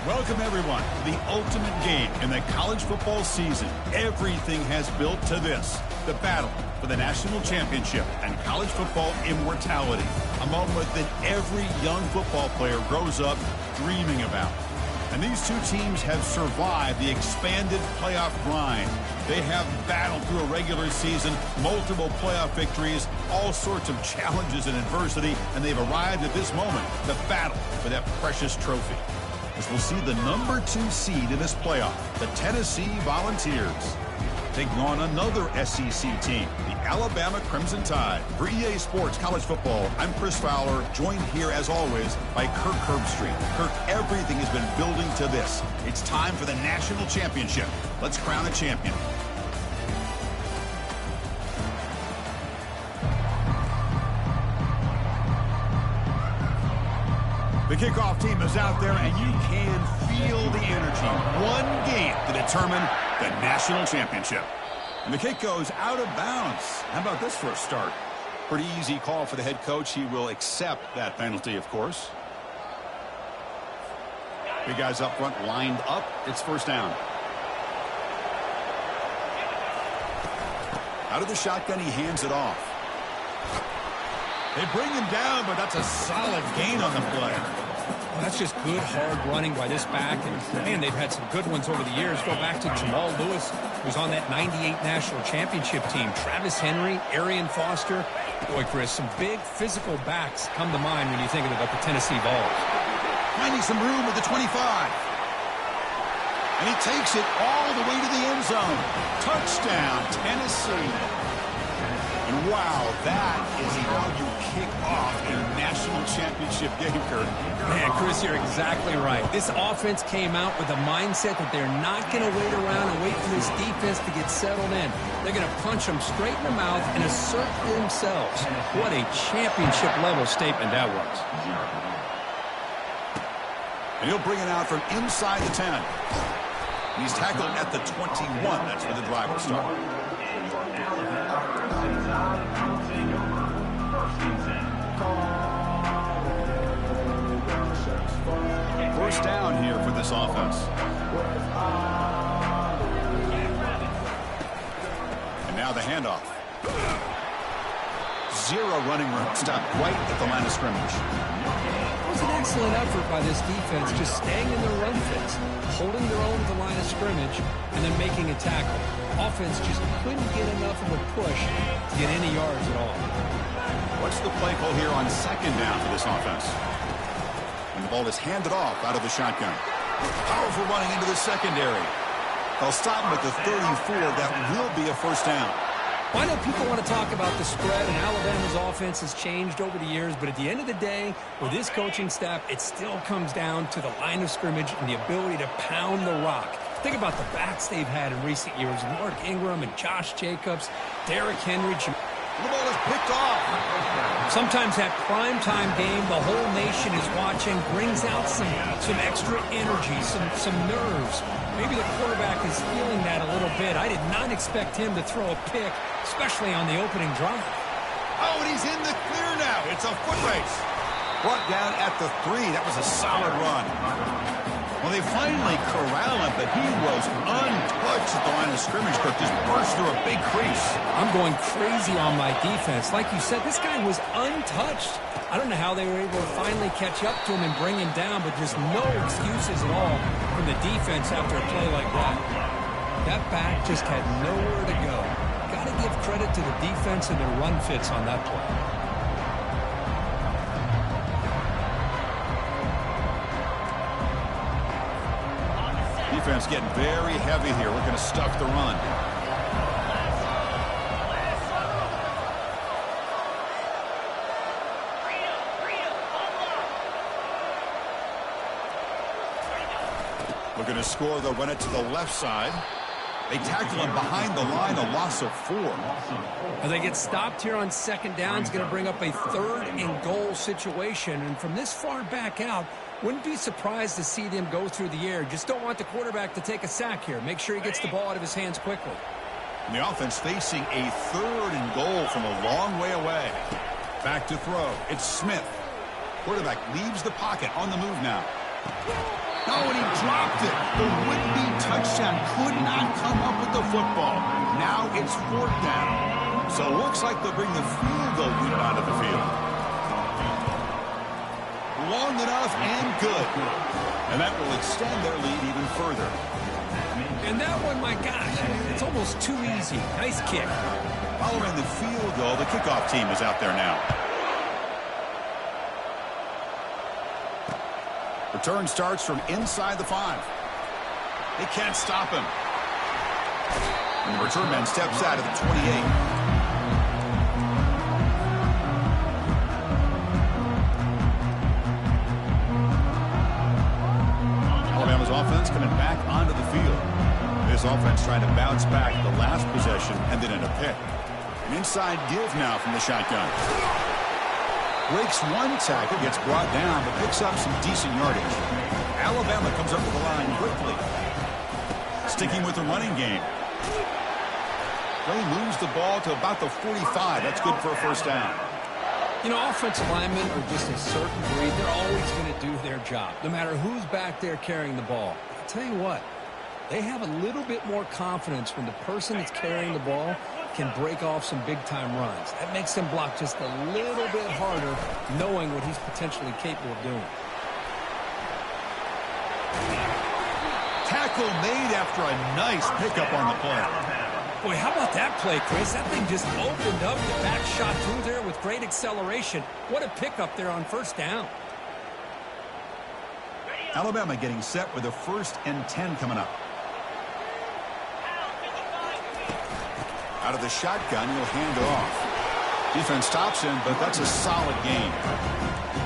Welcome, everyone, to the ultimate game in the college football season. Everything has built to this, the battle for the national championship and college football immortality, a moment that every young football player grows up dreaming about. And these two teams have survived the expanded playoff grind. They have battled through a regular season, multiple playoff victories, all sorts of challenges and adversity, and they've arrived at this moment, the battle for that precious trophy. As we'll see the number 2 seed in this playoff, the Tennessee Volunteers, taking on another SEC team, the Alabama Crimson Tide. For EA Sports College Football, I'm Chris Fowler, joined here as always by Kirk Herbstreit. Kirk, everything has been building to this. It's time for the national championship. Let's crown a champion. The kickoff team is out there, and you can feel the energy. One game to determine the national championship. And the kick goes out of bounds. How about this for a start? Pretty easy call for the head coach. He will accept that penalty, of course. Big guys up front lined up. It's first down. Out of the shotgun, he hands it off. They bring him down, but that's a solid gain on the play. Well, that's just good, hard running by this back. And, man, they've had some good ones over the years. Go back to Jamal Lewis, who's on that 98 national championship team. Travis Henry, Arian Foster. Boy, Chris, some big physical backs come to mind when you're thinking about the Tennessee Vols. Finding some room at the 25. And he takes it all the way to the end zone. Touchdown, Tennessee. And wow, that is how you kick off a national championship game, Kurt. Man, Chris, you're exactly right. This offense came out with a mindset that they're not going to wait around and wait for this defense to get settled in. They're going to punch them straight in the mouth and assert themselves. What a championship-level statement that was. And he'll bring it out from inside the 10. He's tackled at the 21. That's where the drive will start. First down here for this offense. And now the handoff. Zero running room. Stopped right at the line of scrimmage. It was an excellent effort by this defense, just staying in their run fits, holding their own at the line of scrimmage, and then making a tackle. Offense just couldn't get enough of a push to get any yards at all. What's the play call here on second down for this offense? And the ball is handed off out of the shotgun. Powerful running into the secondary. They'll stop him at the 34. That will be a first down. Well, I know people want to talk about the spread, and Alabama's offense has changed over the years, but at the end of the day, with this coaching staff, it still comes down to the line of scrimmage and the ability to pound the rock. Think about the backs they've had in recent years, Mark Ingram and Josh Jacobs, Derrick Henry. The ball is picked off. Sometimes that primetime game, the whole nation is watching, brings out some extra energy, some nerves. Maybe the quarterback is feeling that a little bit. I did not expect him to throw a pick, especially on the opening drive. Oh, and he's in the clear now. It's a foot race. Brought down at the 3. That was a solid run. Well, they finally corral him, but he was untouched at the line of scrimmage. Cook just burst through a big crease. I'm going crazy on my defense. Like you said, this guy was untouched. I don't know how they were able to finally catch up to him and bring him down, but just no excuses at all from the defense after a play like that. That back just had nowhere to go. Got to give credit to the defense and their run fits on that play. Defense getting very heavy here. We're going to stuff the run. Looking to score. They'll run it to the left side. They tackle him behind the line, a loss of 4. As they get stopped here on second down, it's going to bring up a 3rd and goal situation. And from this far back out, wouldn't be surprised to see them go through the air. Just don't want the quarterback to take a sack here. Make sure he gets the ball out of his hands quickly. And the offense facing a 3rd and goal from a long way away. Back to throw. It's Smith. Quarterback leaves the pocket on the move now. Oh, and he dropped it. The would-be touchdown could not come up with the football. Now it's 4th down. So it looks like they'll bring the field goal unit onto the field. Long enough and good. And that will extend their lead even further. And that one, my gosh, it's almost too easy. Nice kick. Following the field goal, the kickoff team is out there now. Return starts from inside the 5. They can't stop him. And the return man steps out of the 28. Alabama's offense coming back onto the field. This offense trying to bounce back the last possession and then in a pick. An inside give now from the shotgun. Breaks one tackle, gets brought down, but picks up some decent yardage. Alabama comes up to the line quickly. Sticking with the running game. They moves the ball to about the 45. That's good for a first down. You know, offensive linemen are just a certain breed. They're always going to do their job, no matter who's back there carrying the ball. I'll tell you what, they have a little bit more confidence when the person that's carrying the ball can break off some big-time runs. That makes them block just a little bit harder, knowing what he's potentially capable of doing. Tackle made after a nice pickup on the play. Boy, how about that play, Chris? That thing just opened up. The back shot through there with great acceleration. What a pickup there on first down. Alabama getting set with a 1st and 10 coming up. Out of the shotgun, he'll hand it off. Defense stops him, but that's a solid gain.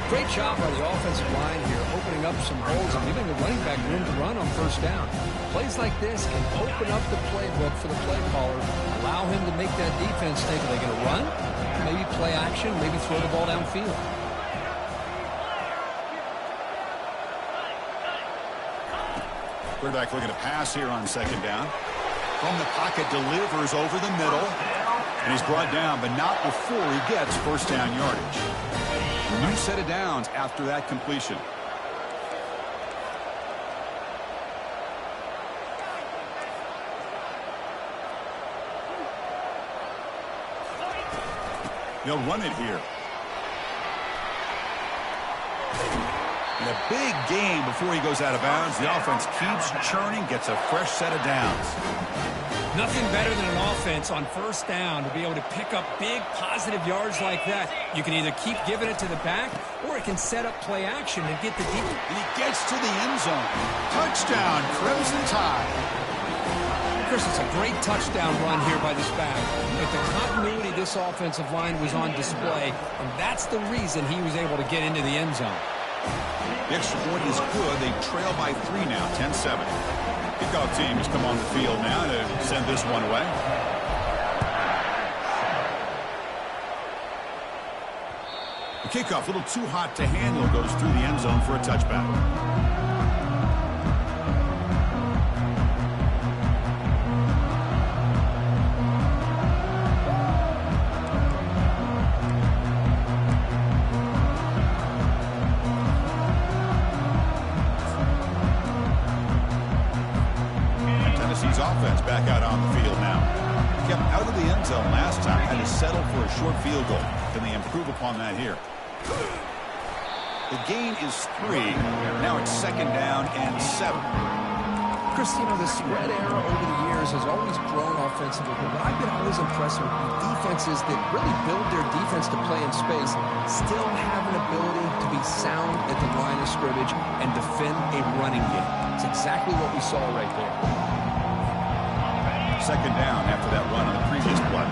Great job by the offensive line here, opening up some holes and giving the running back room to run on first down. Plays like this can open up the playbook for the play caller, allow him to make that defense think, are they going to run? Maybe play action, maybe throw the ball downfield. Quarterback looking to pass here on 2nd down. From the pocket, delivers over the middle. And he's brought down, but not before he gets first down yardage. New set of downs after that completion. They'll run it here. And a big gain before he goes out of bounds. The offense keeps churning, gets a fresh set of downs. Nothing better than an offense on first down to be able to pick up big positive yards like that. You can either keep giving it to the back, or it can set up play action and get the deep. And he gets to the end zone. Touchdown, Crimson Tide. Chris, it's a great touchdown run here by this back. But the continuity of this offensive line was on display, and that's the reason he was able to get into the end zone. The extra point is good. They trail by 3 now, 10-7. Kickoff team has come on the field now to send this one away. The kickoff, a little too hot to handle, goes through the end zone for a touchback. Offense back out on the field now. Kept out of the end zone last time. Had to settle for a short field goal. Can they improve upon that here? The gain is 3. Now it's 2nd down and 7. Chris, you know, the spread era over the years has always grown offensively, but what I've been always impressed with defenses that really build their defense to play in space still have an ability to be sound at the line of scrimmage and defend a running game. It's exactly what we saw right there. 2nd down after that run on the previous play.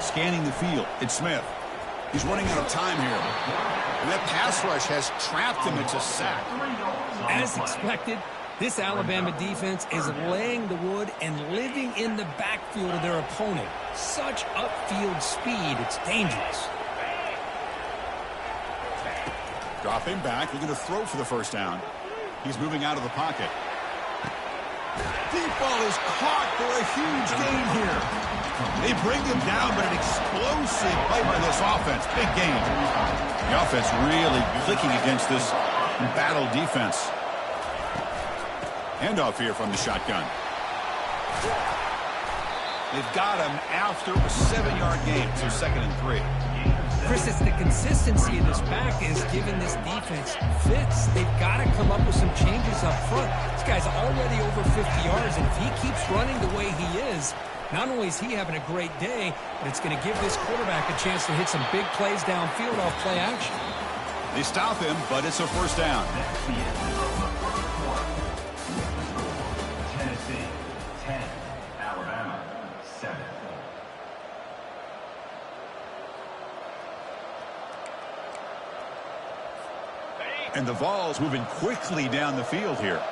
Scanning the field, it's Smith. He's running out of time here. And that pass rush has trapped him. It's a sack. As expected, this Alabama defense is laying the wood and living in the backfield of their opponent. Such upfield speed, it's dangerous. Dropping back, looking to throw for the first down. He's moving out of the pocket. Deep ball is caught for a huge gain here. They bring him down, but an explosive play by this offense. Big game. The offense really clicking against this battle defense. Handoff here from the shotgun. They've got him after a 7-yard gain, so 2nd and 3. Chris, it's the consistency of this back is giving this defense fits. They've got to come up with some changes up front. This guy's already over 50 yards, and if he keeps running the way he is, not only is he having a great day, but it's going to give this quarterback a chance to hit some big plays downfield off play action. They stop him, but it's a 1st down. Tennessee, 10. Alabama, 7. And the Vols moving quickly down the field here.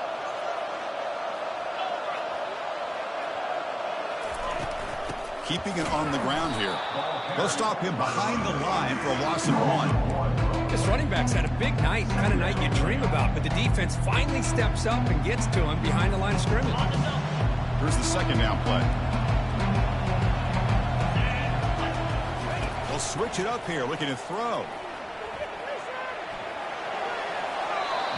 Keeping it on the ground here. They'll stop him behind the line for a loss of 1. This running back's had a big night, the kind of night you dream about, but the defense finally steps up and gets to him behind the line of scrimmage. Here's the 2nd down play. They'll switch it up here, looking to throw.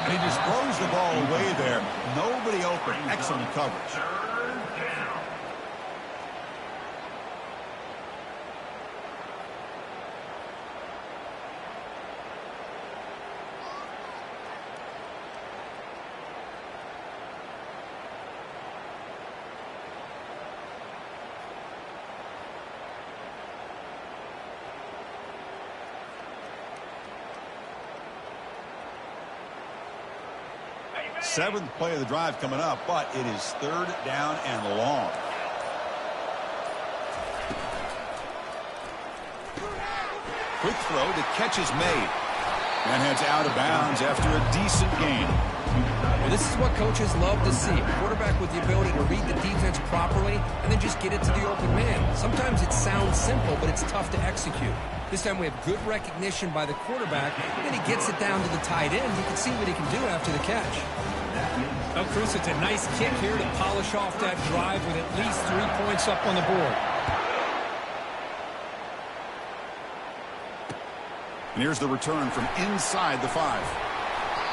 And he just throws the ball away there. Nobody open. Excellent coverage. Seventh play of the drive coming up, but it is 3rd down and long. Quick throw, the catch is made. And heads out of bounds after a decent gain. Well, this is what coaches love to see. A quarterback with the ability to read the defense properly and then just get it to the open man. Sometimes it sounds simple, but it's tough to execute. This time we have good recognition by the quarterback, and then he gets it down to the tight end. You can see what he can do after the catch. Oh, Cruz, it's a nice kick here to polish off that drive with at least 3 points up on the board. And here's the return from inside the 5.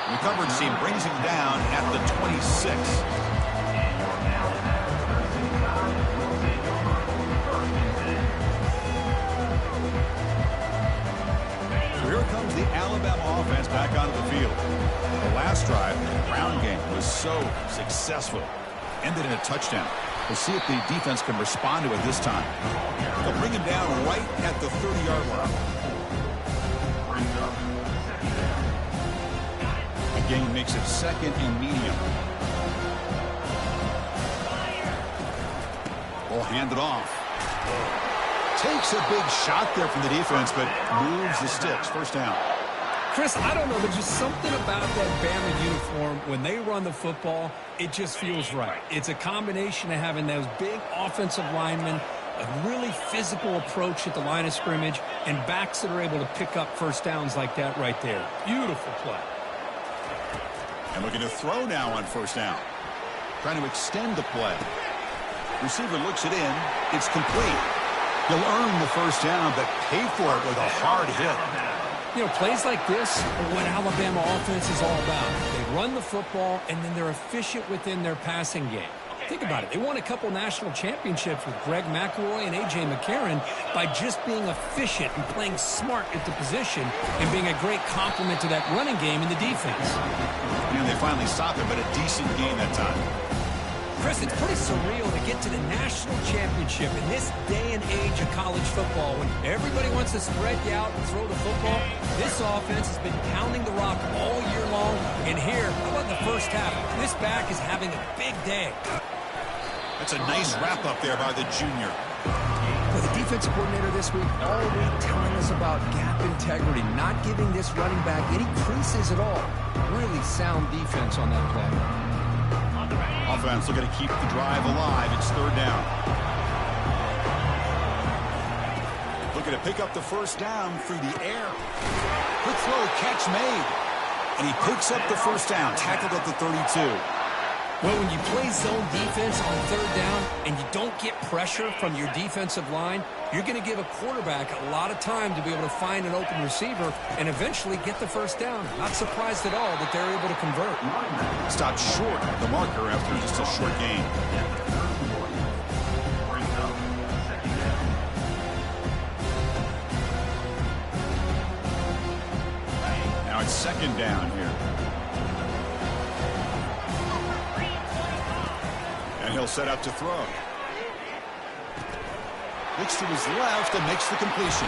And the coverage team brings him down at the 26. So here comes the Alabama offense back onto the field. The last drive, the ground game was so successful. Ended in a touchdown. We'll see if the defense can respond to it this time. They'll bring him down right at the 30-yard line. Again, makes it 2nd and medium. Will hand it off. Takes a big shot there from the defense, but moves the sticks. 1st down. Chris, I don't know, but just something about that Bama uniform, when they run the football, it just feels right. It's a combination of having those big offensive linemen, a really physical approach at the line of scrimmage, and backs that are able to pick up 1st downs like that right there. Beautiful play. And looking to throw now on 1st down. Trying to extend the play. Receiver looks it in. It's complete. He'll earn the 1st down, but pay for it with a hard hit. You know, plays like this are what Alabama offense is all about. They run the football, and then they're efficient within their passing game. Think about it. They won a couple national championships with Greg McElroy and A.J. McCarron by just being efficient and playing smart at the position and being a great complement to that running game in the defense. And they finally stopped him, but a decent game that time. Chris, it's pretty surreal to get to the national championship in this day and age of college football when everybody wants to spread you out and throw the football. This offense has been pounding the rock all year long. And here, how about the 1st half? This back is having a big day. That's a nice wrap-up there by the junior. Well, the defensive coordinator this week all week telling us about gap integrity, not giving this running back any creases at all. Really sound defense on that play. Offense looking to keep the drive alive. It's 3rd down. Looking to pick up the 1st down through the air. Quick throw, catch made. And he picks up the 1st down, tackled at the 32. Well, when you play zone defense on third down and you don't get pressure from your defensive line, you're going to give a quarterback a lot of time to be able to find an open receiver and eventually get the first down. Not surprised at all that they're able to convert. Stopped short of the marker after just a short gain. Now it's second down here. And he'll set up to throw. Looks to his left and makes the completion.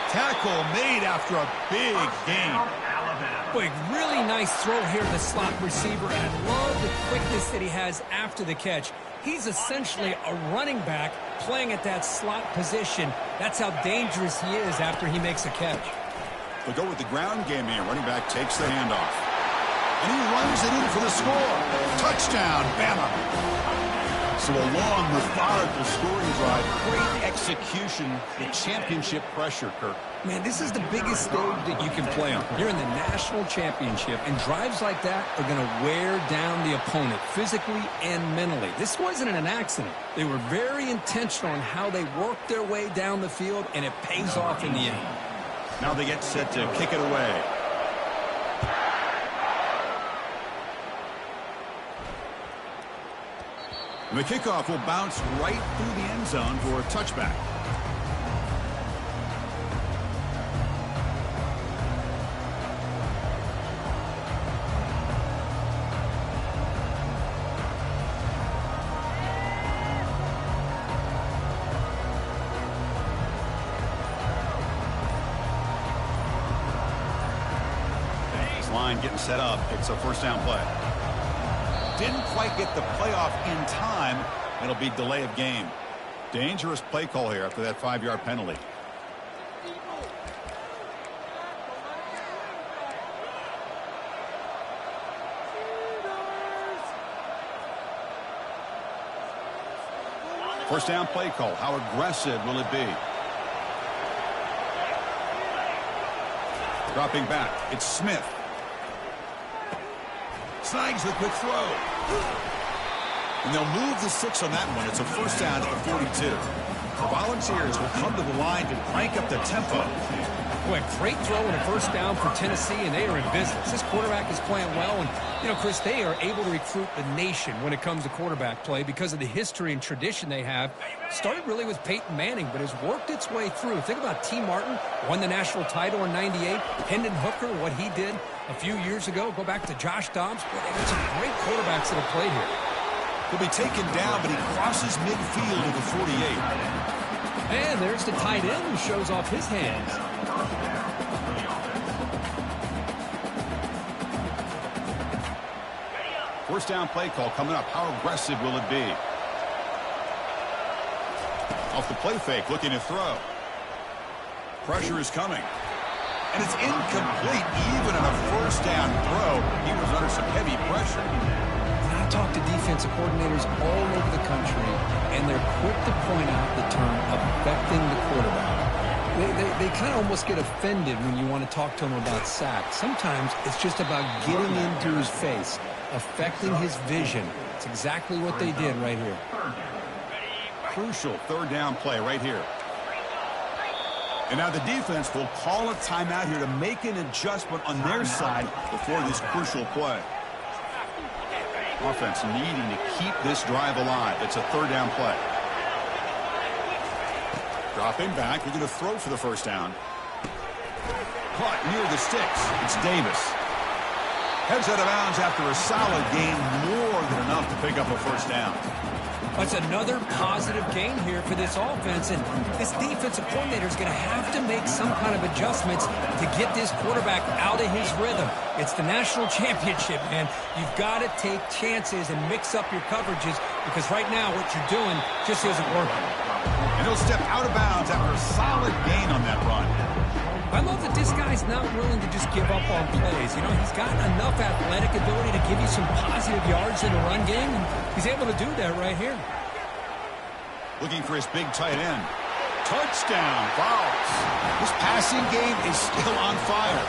Tackle made after a big gain. Boy, really nice throw here to the slot receiver, and I love the quickness that he has after the catch. He's essentially a running back playing at that slot position. That's how dangerous he is after he makes a catch. They'll go with the ground game here. Running back takes the handoff. And he runs it in for the score. Touchdown, Bama. So a long, methodical scoring drive. Great execution. The championship pressure, Kirk. Man, this is the biggest stage that you can play on. You're in the national championship, and drives like that are going to wear down the opponent physically and mentally. This wasn't an accident. They were very intentional on how they worked their way down the field, and it pays off in the end. Now they get set to kick it away. The kickoff will bounce right through the end zone for a touchback. Line getting set up. It's a first down play. Didn't quite get the playoff in time. It'll be delay of game. Dangerous play call here after that 5-yard penalty. First down play call. How aggressive will it be? Dropping back. It's Smith. Snags the quick throw. And they'll move the 6 on that one. It's a first down at the 42. The Volunteers will come to the line to crank up the tempo. Boy, great throw and a first down for Tennessee, and they are in business. This quarterback is playing well, and, you know, Chris, they are able to recruit the nation when it comes to quarterback play because of the history and tradition they have. Started really with Peyton Manning, but has worked its way through. Think about T. Martin, won the national title in '98. Hendon Hooker, what he did a few years ago. Go back to Josh Dobbs. Boy, they got some great quarterbacks that have played here. He'll be taken down, but he crosses midfield at the 48. And there's the tight end who shows off his hands. First down play call coming up. How aggressive will it be? Off the play fake, looking to throw. Pressure is coming. And it's incomplete, even on a first down throw. He was under some heavy pressure. I talk to defensive coordinators all over the country, and they're quick to point out the term affecting the quarterback. They kind of almost get offended when you want to talk to them about sacks. Sometimes it's just about getting into his face, affecting his vision. It's exactly what they did right here. Crucial third down play right here. And now the defense will call a timeout here to make an adjustment on their side before this crucial play. Offense needing to keep this drive alive. It's a third down play. Dropping back. They're going to throw for the first down. Caught near the sticks. It's Davis. Heads out of bounds after a solid gain, more than enough to pick up a first down. That's another positive gain here for this offense, and this defensive coordinator is going to have to make some kind of adjustments to get this quarterback out of his rhythm. It's the national championship, man. You've got to take chances and mix up your coverages because right now what you're doing just isn't working. And he'll step out of bounds after a solid gain on that run. I love that this guy's not willing to just give up on plays. You know, he's got enough athletic ability to give you some positive yards in the run game, and he's able to do that right here. Looking for his big tight end. Touchdown, Fowles. This passing game is still on fire.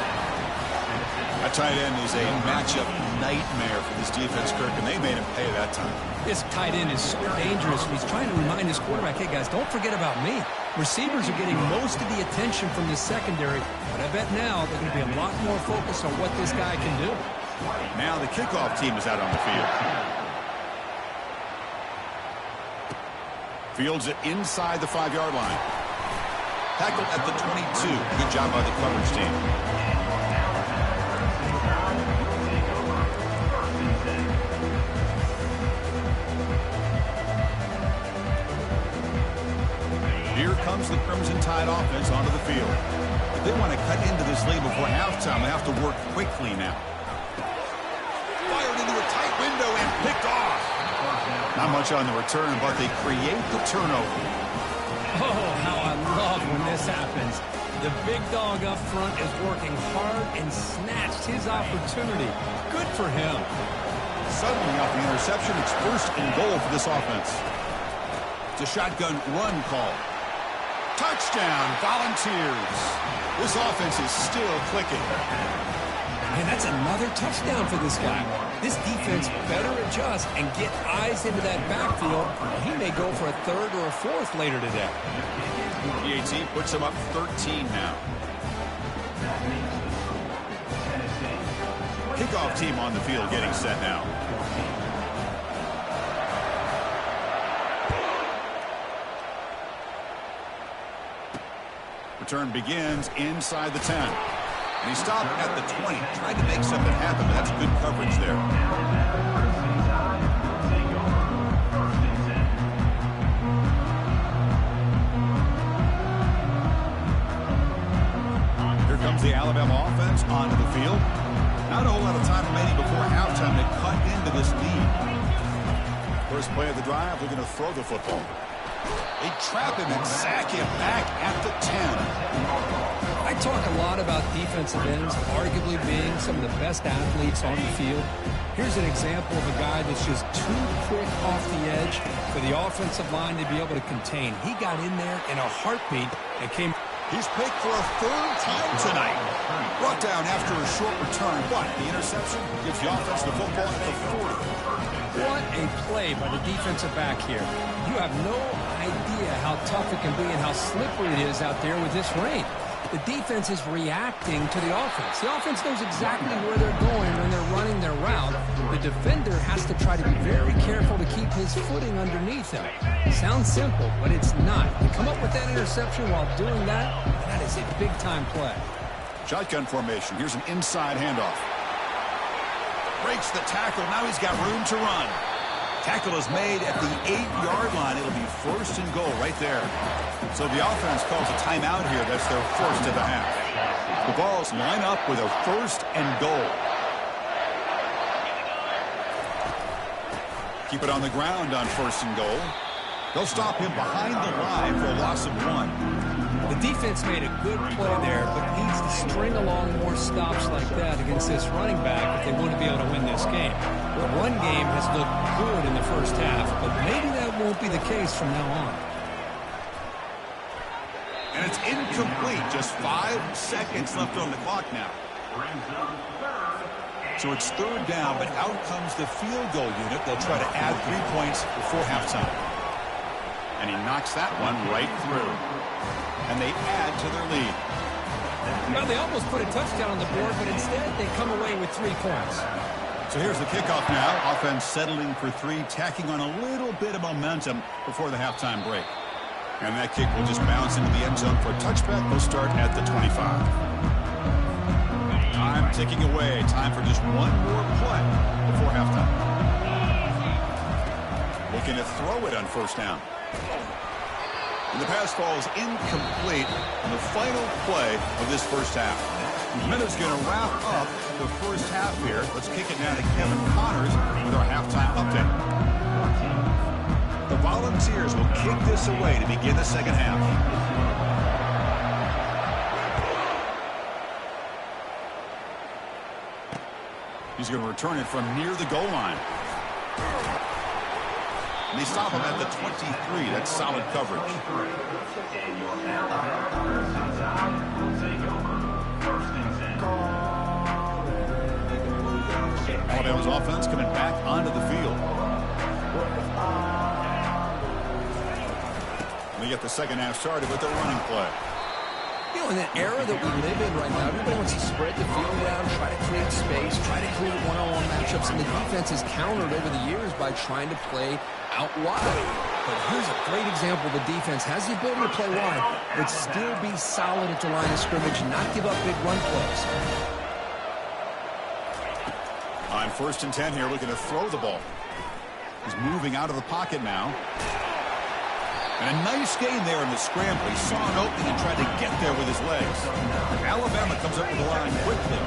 A tight end is a matchup nightmare for this defense, Kirk, and they made him pay that time. This tight end is so dangerous. He's trying to remind his quarterback, hey, guys, don't forget about me. Receivers are getting most of the attention from this secondary, but I bet now they're going to be a lot more focused on what this guy can do. Now the kickoff team is out on the field. Fields it inside the 5-yard line. Tackled at the 22. Good job by the coverage team. Here comes the Crimson Tide offense onto the field. If they want to cut into this lead before halftime, they have to work quickly now. Fired into a tight window and picked off. Not much on the return, but they create the turnover. Oh, how I love when this happens. The big dog up front is working hard and snatched his opportunity. Good for him. Suddenly off the interception, it's first and goal for this offense. It's a shotgun run call. Touchdown, Volunteers. This offense is still clicking. And that's another touchdown for this guy. This defense better adjust and get eyes into that backfield. He may go for a third or a fourth later today. PAT puts him up 13 now. Kickoff team on the field getting set now. Return begins inside the 10. And he stopped at the 20. Tried to make something happen, but that's good coverage there. Here comes the Alabama offense onto the field. Not a whole lot of time remaining before halftime to cut into this lead. First play of the drive, they're going to throw the football. They trap him and sack him back at the 10. I talk a lot about defensive ends arguably being some of the best athletes on the field. Here's an example of a guy that's just too quick off the edge for the offensive line to be able to contain. He got in there in a heartbeat and came. He's picked for a third time tonight. Brought down after a short return, but the interception gives the offense the football at the 40. What a play by the defensive back here. You have no idea how tough it can be and how slippery it is out there with this rain. The defense is reacting to the offense. The offense knows exactly where they're going when they're running their route. The defender has to try to be very careful to keep his footing underneath him. Sounds simple, but it's not. To come up with that interception while doing that, that is a big-time play. Shotgun formation. Here's an inside handoff. Breaks the tackle. Now he's got room to run. Tackle is made at the 8-yard line. It'll be first and goal right there. So the offense calls a timeout here. That's their first of the half. The Vols line up with a first and goal. Keep it on the ground on first and goal. They'll stop him behind the line for a loss of 1. The defense made a good play there, but needs to string along more stops like that against this running back if they want to be able to win this game. The run game has looked good in the first half, but maybe that won't be the case from now on. And it's incomplete. Just 5 seconds left on the clock now. So it's third down, but out comes the field goal unit. They'll try to add 3 points before halftime. And he knocks that one right through. And they add to their lead. Well, they almost put a touchdown on the board, but instead they come away with 3 points. So here's the kickoff now. Offense settling for 3, tacking on a little bit of momentum before the halftime break. And that kick will just bounce into the end zone for a touchback. They'll start at the 25. Time ticking away. Time for just one more play before halftime. Looking to throw it on first down. And the pass falls incomplete on the final play of this first half. Minutes going to wrap up the first half here. Let's kick it now to Kevin Connors with our halftime update. The Volunteers will kick this away to begin the second half. He's going to return it from near the goal line. And they stop him at the 23. That's solid coverage. Alabama's offense coming back onto the field. We get the second half started with the running play. You know, in the era that we live in right now, everybody wants to spread the field around, try to create space, try to create one-on-one matchups, and the defense has countered over the years by trying to play out wide. But here's a great example. The defense has the ability to play wide, but still be solid at the line of scrimmage and not give up big run plays. On 1st and 10 here, looking to throw the ball. He's moving out of the pocket now. And a nice gain there in the scramble. He saw an opening and tried to get there with his legs. Alabama comes up with the line quickly.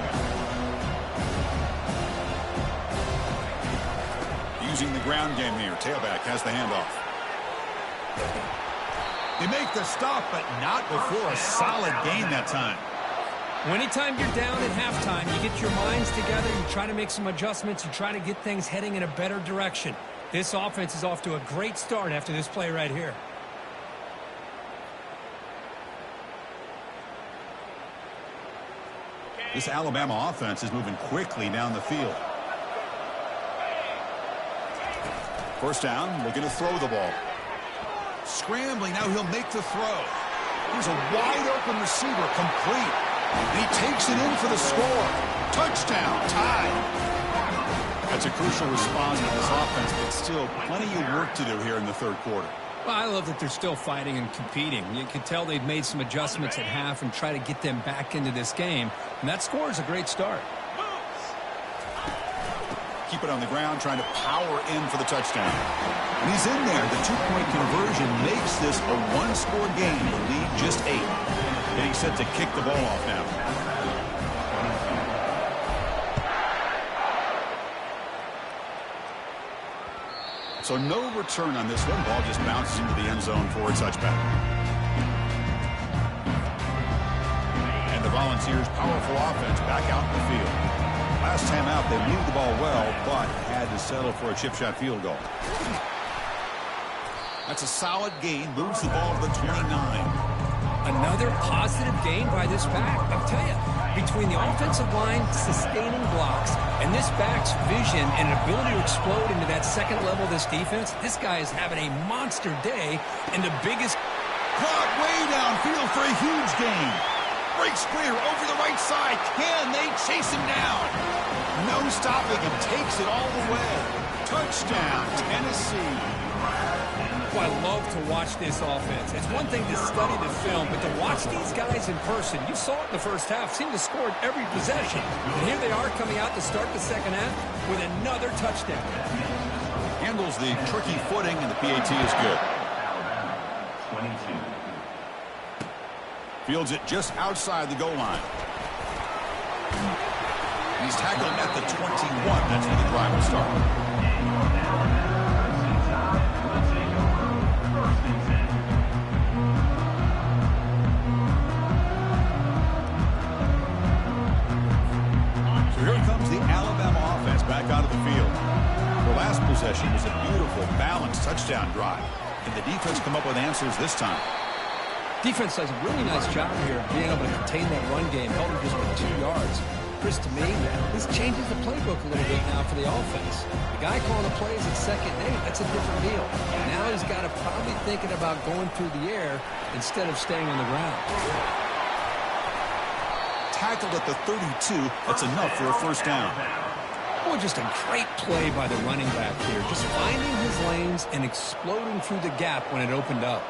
Using the ground game here. Tailback has the handoff. They make the stop, but not before a solid gain that time. Anytime you're down at halftime, you get your minds together, you try to make some adjustments, you try to get things heading in a better direction. This offense is off to a great start after this play right here. This Alabama offense is moving quickly down the field. First down, looking to throw the ball. Scrambling, now he'll make the throw. Here's a wide-open receiver, complete. And he takes it in for the score. Touchdown, tied. That's a crucial response to this offense, but still plenty of work to do here in the third quarter. Well, I love that they're still fighting and competing. You can tell they've made some adjustments at half and try to get them back into this game. And that score is a great start. Keep it on the ground, trying to power in for the touchdown. And he's in there. The two-point conversion makes this a one-score game. The lead just 8. Getting set to kick the ball off now. So no return on this one. Ball just bounces into the end zone for a touchback. And the Volunteers' powerful offense back out in the field. Last time out, they moved the ball well, but had to settle for a chip shot field goal. That's a solid gain. Moves the ball to the 29. Another positive gain by this back. I'll tell you, between the offensive line sustaining blocks and this back's vision and ability to explode into that second level of this defense, this guy is having a monster day and the biggest... Caught way downfield for a huge gain. Breaks clear over the right side. Can they chase him down? No stopping him. Takes it all the way. Touchdown, Tennessee. I love to watch this offense. It's one thing to study the film, but to watch these guys in person, you saw it in the first half, seemed to score at every possession. And here they are coming out to start the second half with another touchdown. Handles the tricky footing, and the PAT is good. 22. Fields it just outside the goal line. He's tackled at the 21. That's where the drive will start. Back out of the field. The last possession was a beautiful, balanced touchdown drive. Can the defense come up with answers this time? Defense does a really nice job here of being able to contain that run game, held him just with 2 yards. Chris, to me, this changes the playbook a little bit now for the offense. The guy calling the plays at 2nd and 8, that's a different deal. Now he's got to probably thinking about going through the air instead of staying on the ground. Tackled at the 32, that's enough for a first down. Oh, just a great play by the running back here. Just finding his lanes and exploding through the gap when it opened up.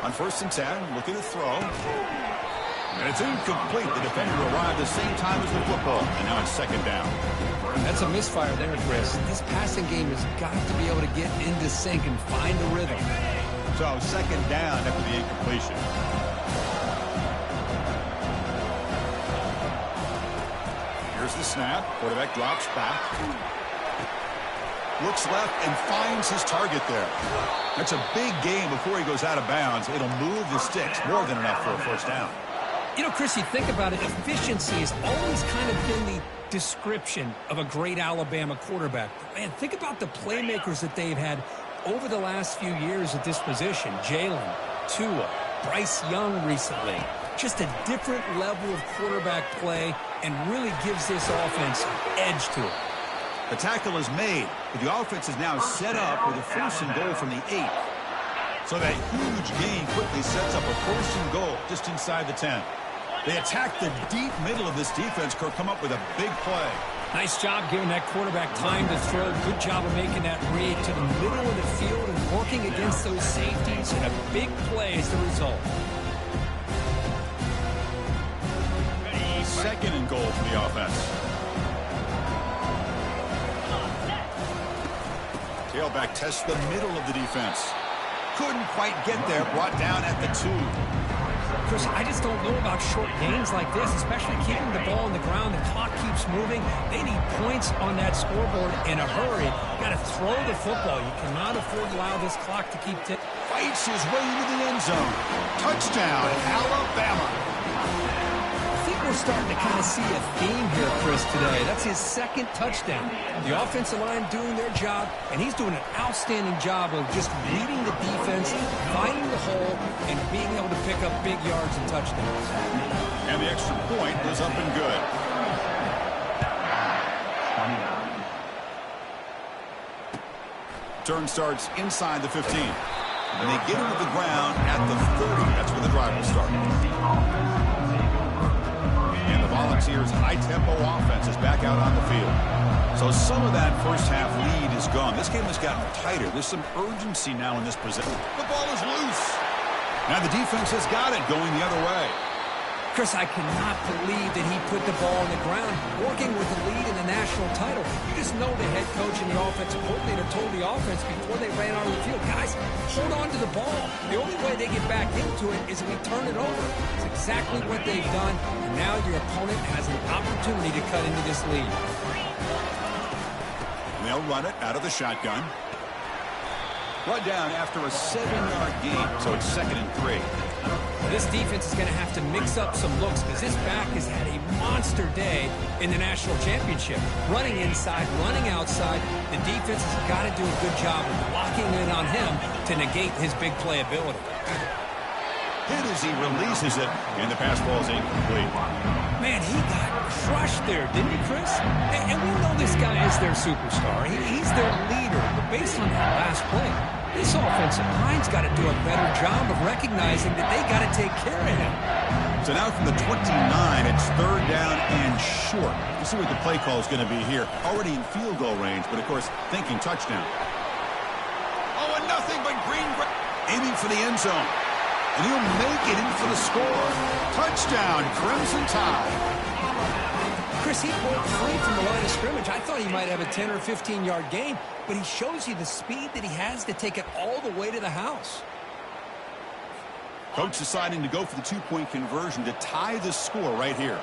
On 1st and 10, looking to throw. And it's incomplete. The defender arrived the same time as the football. And now it's 2nd down. That's a misfire there, Chris. This passing game has got to be able to get into sync and find a rhythm. So 2nd down after the incompletion. Here's the snap. Quarterback drops back. Looks left and finds his target there. That's a big gain before he goes out of bounds. It'll move the sticks. More than enough for a first down. You know, Chris, you think about it, efficiency has always kind of been the description of a great Alabama quarterback. Man, think about the playmakers that they've had over the last few years at this position. Jalen, Tua, Bryce Young recently. Just a different level of quarterback play and really gives this offense edge to it. The tackle is made, but the offense is now set up with a first and goal from the 8. So that huge gain quickly sets up a first and goal just inside the 10. They attack the deep middle of this defense, Kirk, come up with a big play. Nice job giving that quarterback time to throw. Good job of making that read to the middle of the field and working against those safeties, and a big play is the result. Second and goal for the offense. Tailback tests the middle of the defense. Couldn't quite get there, brought down at the 2. Chris, I just don't know about short gains like this, especially keeping the ball on the ground. The clock keeps moving. They need points on that scoreboard in a hurry. You got to throw the football. You cannot afford to allow this clock to keep ticking. Fights his way into the end zone. Touchdown, Alabama. I think we're starting to kind of see a theme here, Chris, today. That's his second touchdown. The offensive line doing their job, and he's doing an outstanding job of just reading the defense, finding the hole, and being able to pick up big yards and touchdowns. And the extra point was up and good. Turn starts inside the 15. And they get him to the ground at the 30. That's where the drive will start. And the Volunteers' high-tempo offense is back out on the field. So some of that first-half lead is gone. This game has gotten tighter. There's some urgency now in this possession. The ball is loose. Now the defense has got it going the other way. Chris, I cannot believe that he put the ball on the ground, working with the lead in the national title. You just know the head coach and the offensive coordinator told the offense before they ran out of the field, guys, hold on to the ball. The only way they get back into it is if we turn it over. It's exactly what they've done, and now your opponent has an opportunity to cut into this lead. They'll run it out of the shotgun. Brought down after a 7-yard gain, so it's 2nd and 3. This defense is going to have to mix up some looks because this back has had a monster day in the national championship. Running inside, running outside. The defense has got to do a good job of locking in on him to negate his big play ability. Hit as he releases it, and the pass ball is incomplete. Man, he got crushed there, didn't he, Chris? And we know this guy is their superstar. He's their leader. But based on that last play, this offensive line's got to do a better job of recognizing that they got to take care of him. So now from the 29, it's 3rd down and short. You see what the play call is going to be here. Already in field goal range, but of course, thinking touchdown. Oh, and nothing but green, aiming for the end zone. And he'll make it in for the score. Touchdown, Crimson Tide. Chris, he broke free from the line of scrimmage. I thought he might have a 10 or 15-yard gain, but he shows you the speed that he has to take it all the way to the house. Coach deciding to go for the 2-point conversion to tie the score right here.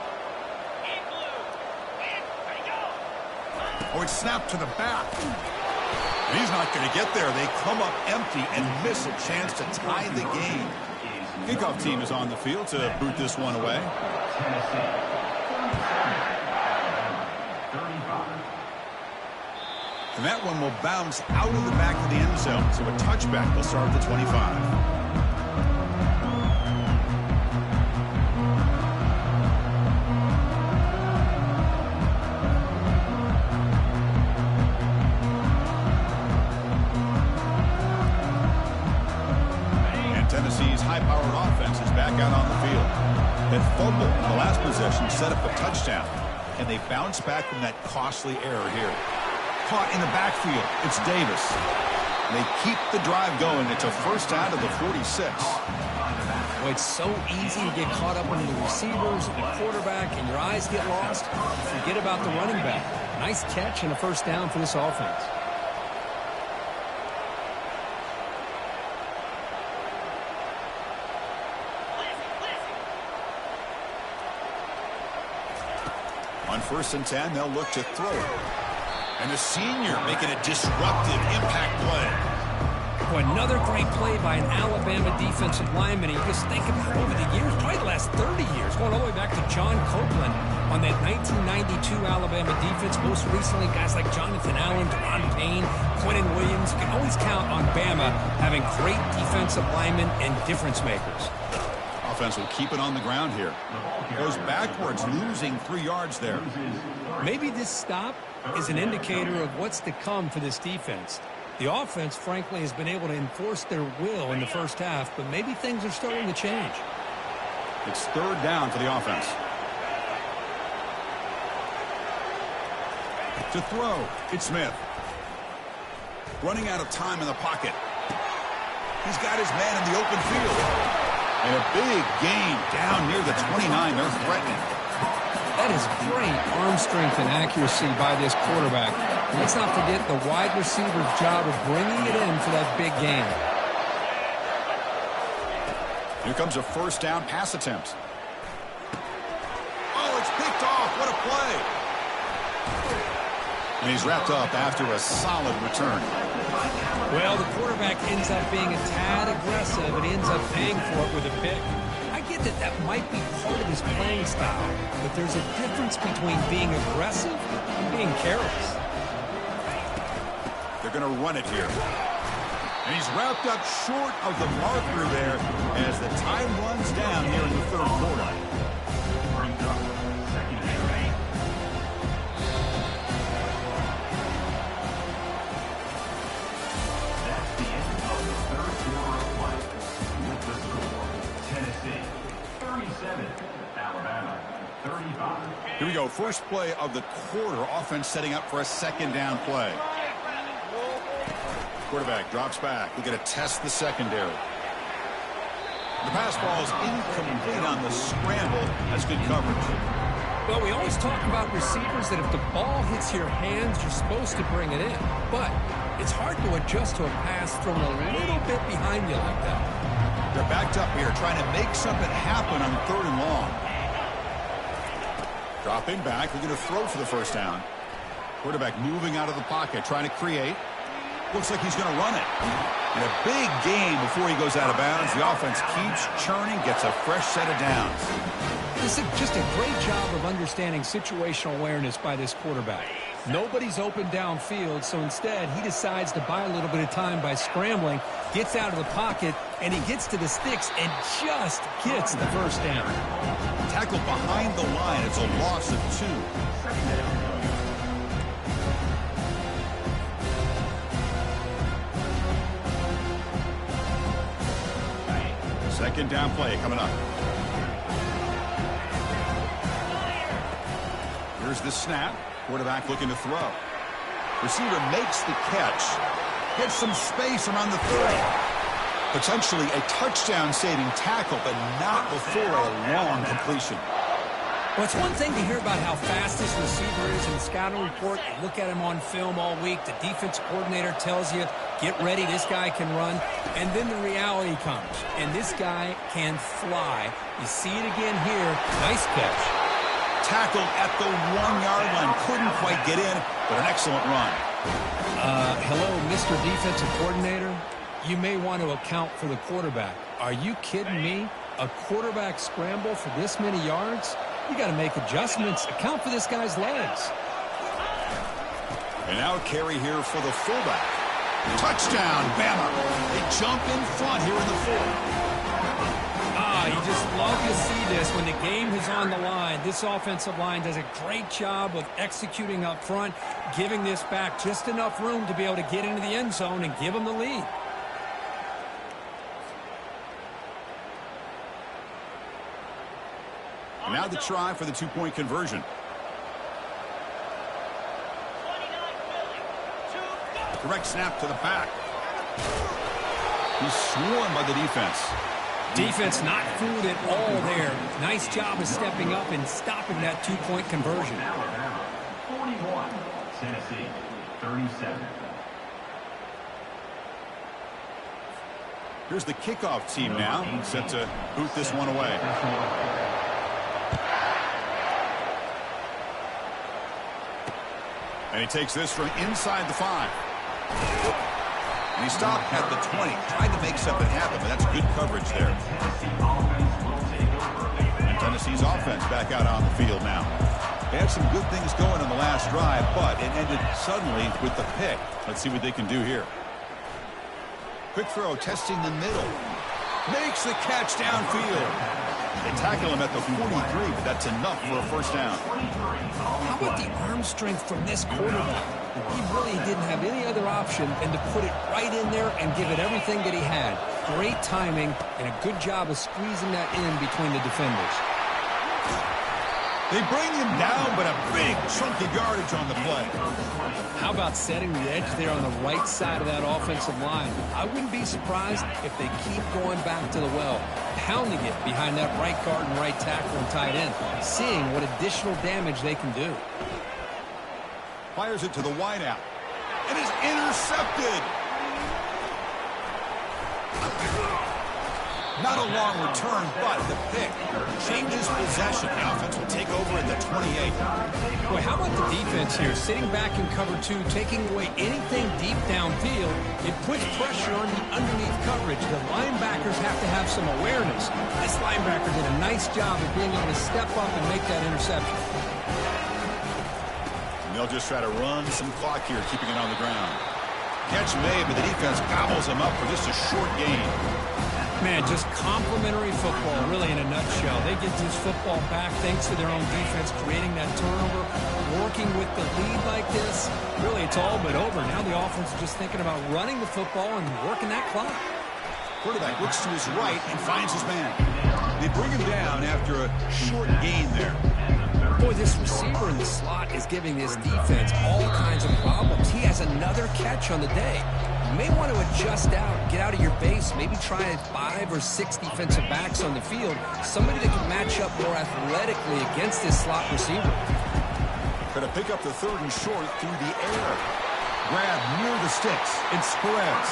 Oh, it's snapped to the back. And he's not going to get there. They come up empty and miss a chance to tie the game. Kickoff team is on the field to boot this one away. And that one will bounce out of the back of the end zone. So a touchback will start at the 25. Tennessee's high-powered offense is back out on the field. That fumble in the last possession set up a touchdown, and they bounce back from that costly error here. Caught in the backfield, it's Davis. They keep the drive going. It's a first out of the 46. Well, it's so easy to get caught up into the receivers and the quarterback, and your eyes get lost. Forget about the running back. Nice catch and a first down for this offense. On 1st and 10, they'll look to throw it. And the senior making a disruptive impact play. Boy, another great play by an Alabama defensive lineman. You just think about over the years, probably the last 30 years, going all the way back to John Copeland on that 1992 Alabama defense. Most recently, guys like Jonathan Allen, Deron Payne, Quentin Williams. You can always count on Bama having great defensive linemen and difference makers. offense will keep it on the ground here. Goes backwards, losing 3 yards there. Maybe this stop is an indicator of what's to come for this defense. The offense, frankly, has been able to enforce their will in the first half, but maybe things are starting to change. It's 3rd down for the offense. To throw, it's Smith. Running out of time in the pocket. He's got his man in the open field. And a big gain down near the 29. They're threatening. That is great arm strength and accuracy by this quarterback. Let's not forget the wide receiver's job of bringing it in for that big gain. Here comes a 1st down pass attempt. Oh, it's picked off. What a play. And he's wrapped up after a solid return. Well, the quarterback ends up being a tad aggressive and ends up paying for it with a pick. I get that that might be part of his playing style, but there's a difference between being aggressive and being careless. They're going to run it here. And he's wrapped up short of the marker there as the time runs down here in the 3rd quarter. Here we go. First play of the quarter. Offense setting up for a 2nd down play. Quarterback drops back. We're going to test the secondary. The pass ball is incomplete on the scramble. That's good coverage. Well, we always talk about receivers that if the ball hits your hands, you're supposed to bring it in. But it's hard to adjust to a pass thrown a little bit behind you like that. They're backed up here trying to make something happen on 3rd and long. Dropping back. We're going to throw for the 1st down. Quarterback moving out of the pocket, trying to create. Looks like he's going to run it. And a big gain before he goes out of bounds. The offense keeps churning, gets a fresh set of downs. This is just a great job of understanding situational awareness by this quarterback. Nobody's open downfield, so instead he decides to buy a little bit of time by scrambling, gets out of the pocket, and he gets to the sticks and just gets the 1st down. Tackled behind the line. It's a loss of 2. 2nd down play coming up. Here's the snap. Quarterback looking to throw. Receiver makes the catch. Gets some space around the 30. Potentially a touchdown-saving tackle, but not before a long completion. Well, it's one thing to hear about how fast this receiver is in the scouting report. You look at him on film all week. The defense coordinator tells you, get ready, this guy can run. And then the reality comes, and this guy can fly. You see it again here. Nice catch. Tackled at the 1-yard line. Couldn't quite get in, but an excellent run. Hello, Mr. Defensive Coordinator. You may want to account for the quarterback. Are you kidding me? A quarterback scramble for this many yards? You got to make adjustments. Account for this guy's legs. And now a carry here for the fullback. Touchdown, Bama. They jump in front here in the 4th. You just love to see this when the game is on the line. This offensive line does a great job of executing up front, giving this back just enough room to be able to get into the end zone and give them the lead. And now the try for the 2-point conversion. Direct snap to the back. He's swarmed by the defense. Defense not fooled at all there. Nice job of stepping up and stopping that 2-point conversion. 41, Tennessee, 37. Here's the kickoff team now, set to boot this one away. And he takes this from inside the 5. And he stopped at the 20, tried to make something happen, but that's good coverage there. And Tennessee's offense back out on the field now. They had some good things going in the last drive, but it ended suddenly with the pick. Let's see what they can do here. Quick throw, testing the middle. Makes the catch downfield. They tackle him at the 43, but that's enough for a first down. How about the arm strength from this quarterback? He really didn't have any other option than to put it right in there and give it everything that he had. Great timing and a good job of squeezing that in between the defenders. They bring him down, but a big chunk of yardage on the play. How about setting the edge there on the right side of that offensive line? I wouldn't be surprised if they keep going back to the well, pounding it behind that right guard and right tackle and tight end, seeing what additional damage they can do. Fires it to the wideout, and is intercepted. Not a long return, but the pick changes possession. The offense will take over at the 28. Boy, how about the defense here? Sitting back in cover two, taking away anything deep downfield. It puts pressure on the underneath coverage. The linebackers have to have some awareness. This linebacker did a nice job of being able to step up and make that interception. And they'll just try to run some clock here, keeping it on the ground. Catch made, but the defense gobbles him up for just a short gain. Man, just complimentary football, really, in a nutshell. They get this football back thanks to their own defense, creating that turnover, working with the lead like this. Really, it's all but over. Now the offense is just thinking about running the football and working that clock. Quarterback looks to his right and finds his man. They bring him down after a short gain there. Boy, this receiver in the slot is giving this defense all kinds of problems. He has another catch on the day. You may want to adjust out, get out of your base, maybe try 5 or 6 defensive backs on the field, somebody that can match up more athletically against this slot receiver. Going to pick up the third and short through the air. Grab near the sticks. It spreads.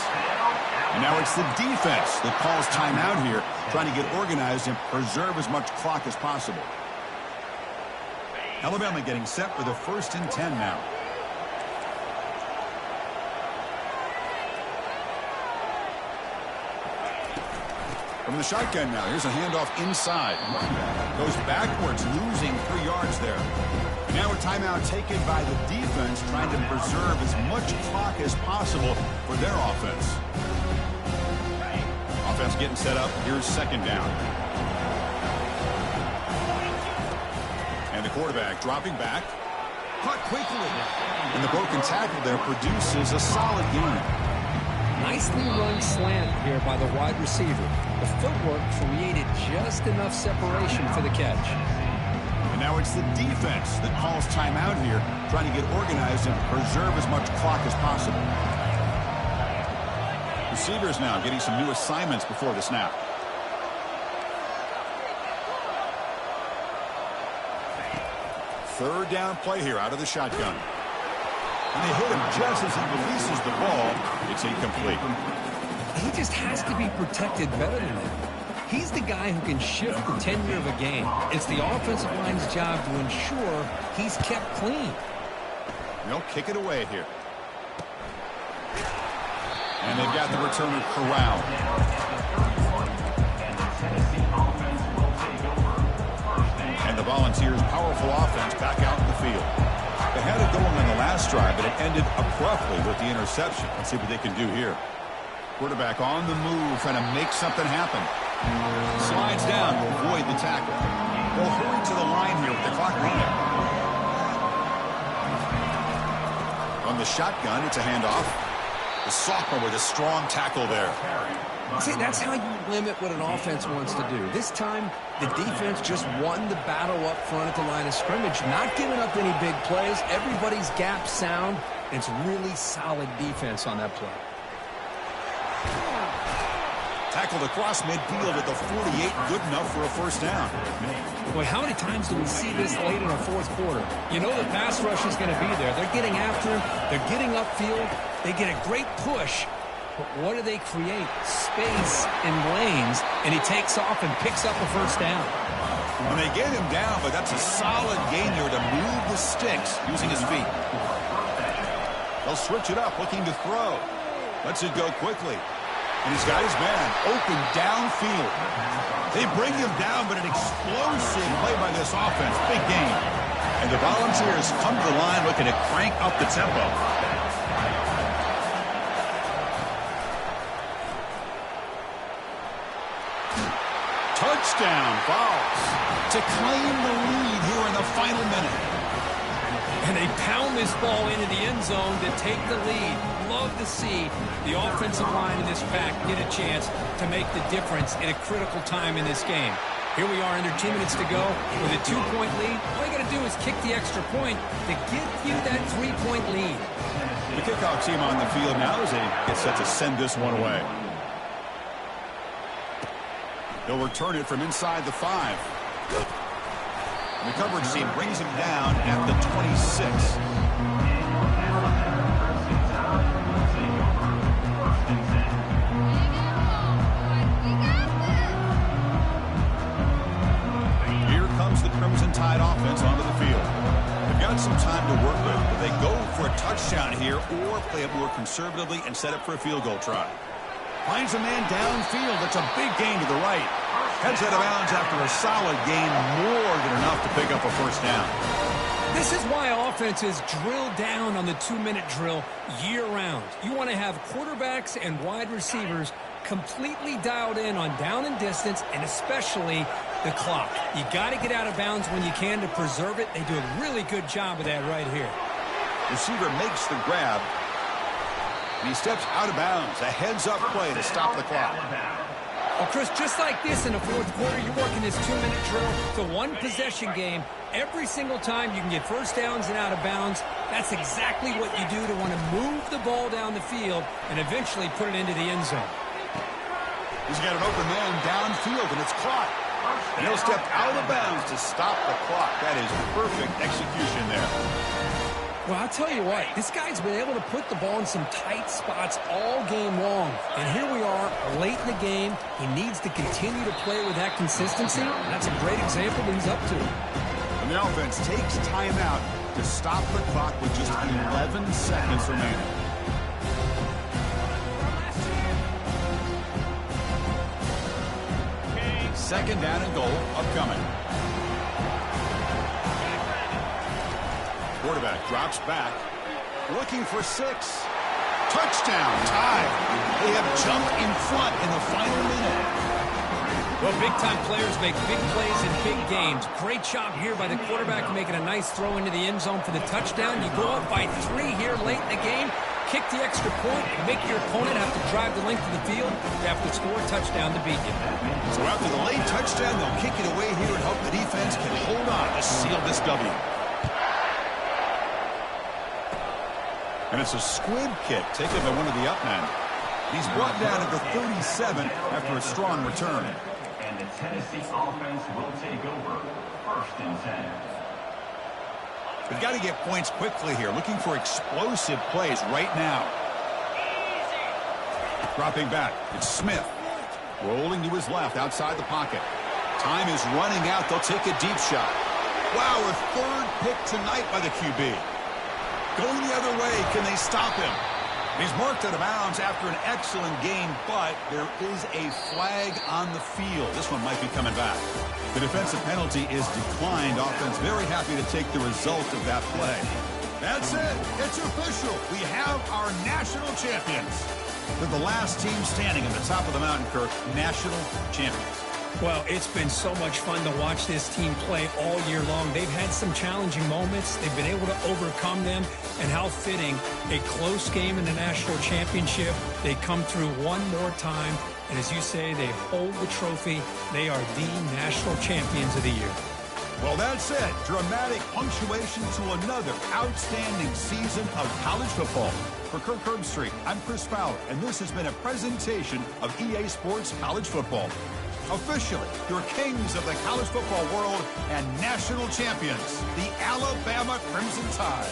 And now it's the defense that calls timeout here, trying to get organized and preserve as much clock as possible. Alabama getting set for the 1st and 10 now. From the shotgun now, here's a handoff inside. Goes backwards, losing 3 yards there. Now a timeout taken by the defense, trying to preserve as much clock as possible for their offense. Offense getting set up. Here's 2nd down. And the quarterback dropping back. Caught quickly. And the broken tackle there produces a solid gain. Nicely run slant here by the wide receiver. The footwork created just enough separation for the catch. And now it's the defense that calls timeout here, trying to get organized and preserve as much clock as possible. Receivers now getting some new assignments before the snap. Third down play here out of the shotgun. And they hit him just as he releases the ball. It's incomplete. He just has to be protected better than that. He's the guy who can shift the tenure of a game. It's the offensive line's job to ensure he's kept clean. They'll kick it away here. And they've got the returner corralled. And the Volunteers' powerful offense back out in the field. They had it going on the last drive, but it ended abruptly with the interception. Let's see what they can do here. Quarterback on the move, trying to make something happen. Slides down to avoid the tackle. They'll hurry to the line here with the clock running. On the shotgun, it's a handoff. The sophomore with a strong tackle there. See, that's how you limit what an offense wants to do. This time, the defense just won the battle up front at the line of scrimmage, not giving up any big plays. Everybody's gap sound. It's really solid defense on that play. Tackled across midfield at the 48, good enough for a first down. Boy, how many times do we see this late in a fourth quarter? You know the pass rush is going to be there. They're getting after him. They're getting upfield. They get a great push. But what do they create? Space in lanes, and he takes off and picks up a first down. And they get him down, but that's a solid gain there to move the sticks using his feet. They'll switch it up, looking to throw. Lets it go quickly. And he's got his man open downfield. They bring him down, but an explosive play by this offense. Big gain. And the Volunteers come to the line looking to crank up the tempo. touchdown balls to claim the lead here in the final minute. And they pound this ball into the end zone to take the lead. Love to see the offensive line in this pack get a chance to make the difference in a critical time in this game. Here we are under 2 minutes to go with a 2-point lead. All you got to do is kick the extra point to give you that 3-point lead. The kickoff team on the field now as they get set to send this one away. They'll return it from inside the 5. The coverage team brings him down at the 26. Here comes the Crimson Tide offense onto the field. They've got some time to work with, but they go for a touchdown here or play it more conservatively and set up for a field goal try. Finds a man downfield. That's a big gain to the right. Heads out of bounds after a solid gain, more than enough to pick up a first down. This is why offenses drill down on the 2-minute drill year-round. You want to have quarterbacks and wide receivers completely dialed in on down and distance, and especially the clock. You got to get out of bounds when you can to preserve it. They do a really good job of that right here. Receiver makes the grab, and he steps out of bounds. A heads-up play to stop the clock. Well, Chris, just like this in the fourth quarter, you're working this 2-minute drill. It's a one-possession game. Every single time you can get first downs and out of bounds, that's exactly what you do to want to move the ball down the field and eventually put it into the end zone. He's got an open man downfield, and it's caught. And he'll step out of bounds to stop the clock. That is perfect execution there. Well, I'll tell you what, this guy's been able to put the ball in some tight spots all game long. And here we are, late in the game. He needs to continue to play with that consistency. And that's a great example that he's up to. And the offense takes timeout to stop the clock with just 11 seconds remaining. Second down and goal upcoming. Quarterback drops back, looking for 6. Touchdown, Tide. They have jumped in front in the final minute. Well, big-time players make big plays in big games. Great job here by the quarterback making a nice throw into the end zone for the touchdown. You go up by 3 here late in the game, kick the extra point, and make your opponent have to drive the length of the field. You have to score a touchdown to beat you. So after the late touchdown, they'll kick it away here and hope the defense can hold on to seal this W. And it's a squib kick taken by one of the up men. He's brought down at the 37 after a strong return. And the Tennessee offense will take over 1st and 10. They've got to get points quickly here, looking for explosive plays right now. Dropping back, it's Smith. Rolling to his left, outside the pocket. Time is running out. They'll take a deep shot. Wow, a 3rd pick tonight by the QB. Going the other way, can they stop him? He's marked out of bounds after an excellent game, but there is a flag on the field. This one might be coming back. The defensive penalty is declined. Offense very happy to take the result of that play. That's it. It's official. We have our national champions. They're the last team standing at the top of the mountain, Kirk. National champions. Well, it's been so much fun to watch this team play all year long. They've had some challenging moments. They've been able to overcome them. And how fitting, a close game in the national championship. They come through one more time. And as you say, they hold the trophy. They are the national champions of the year. Well, that's it. Dramatic punctuation to another outstanding season of college football. For Kirk Herbstreit, I'm Chris Fowler, and this has been a presentation of EA Sports College Football. Officially, your kings of the college football world and national champions, the Alabama Crimson Tide.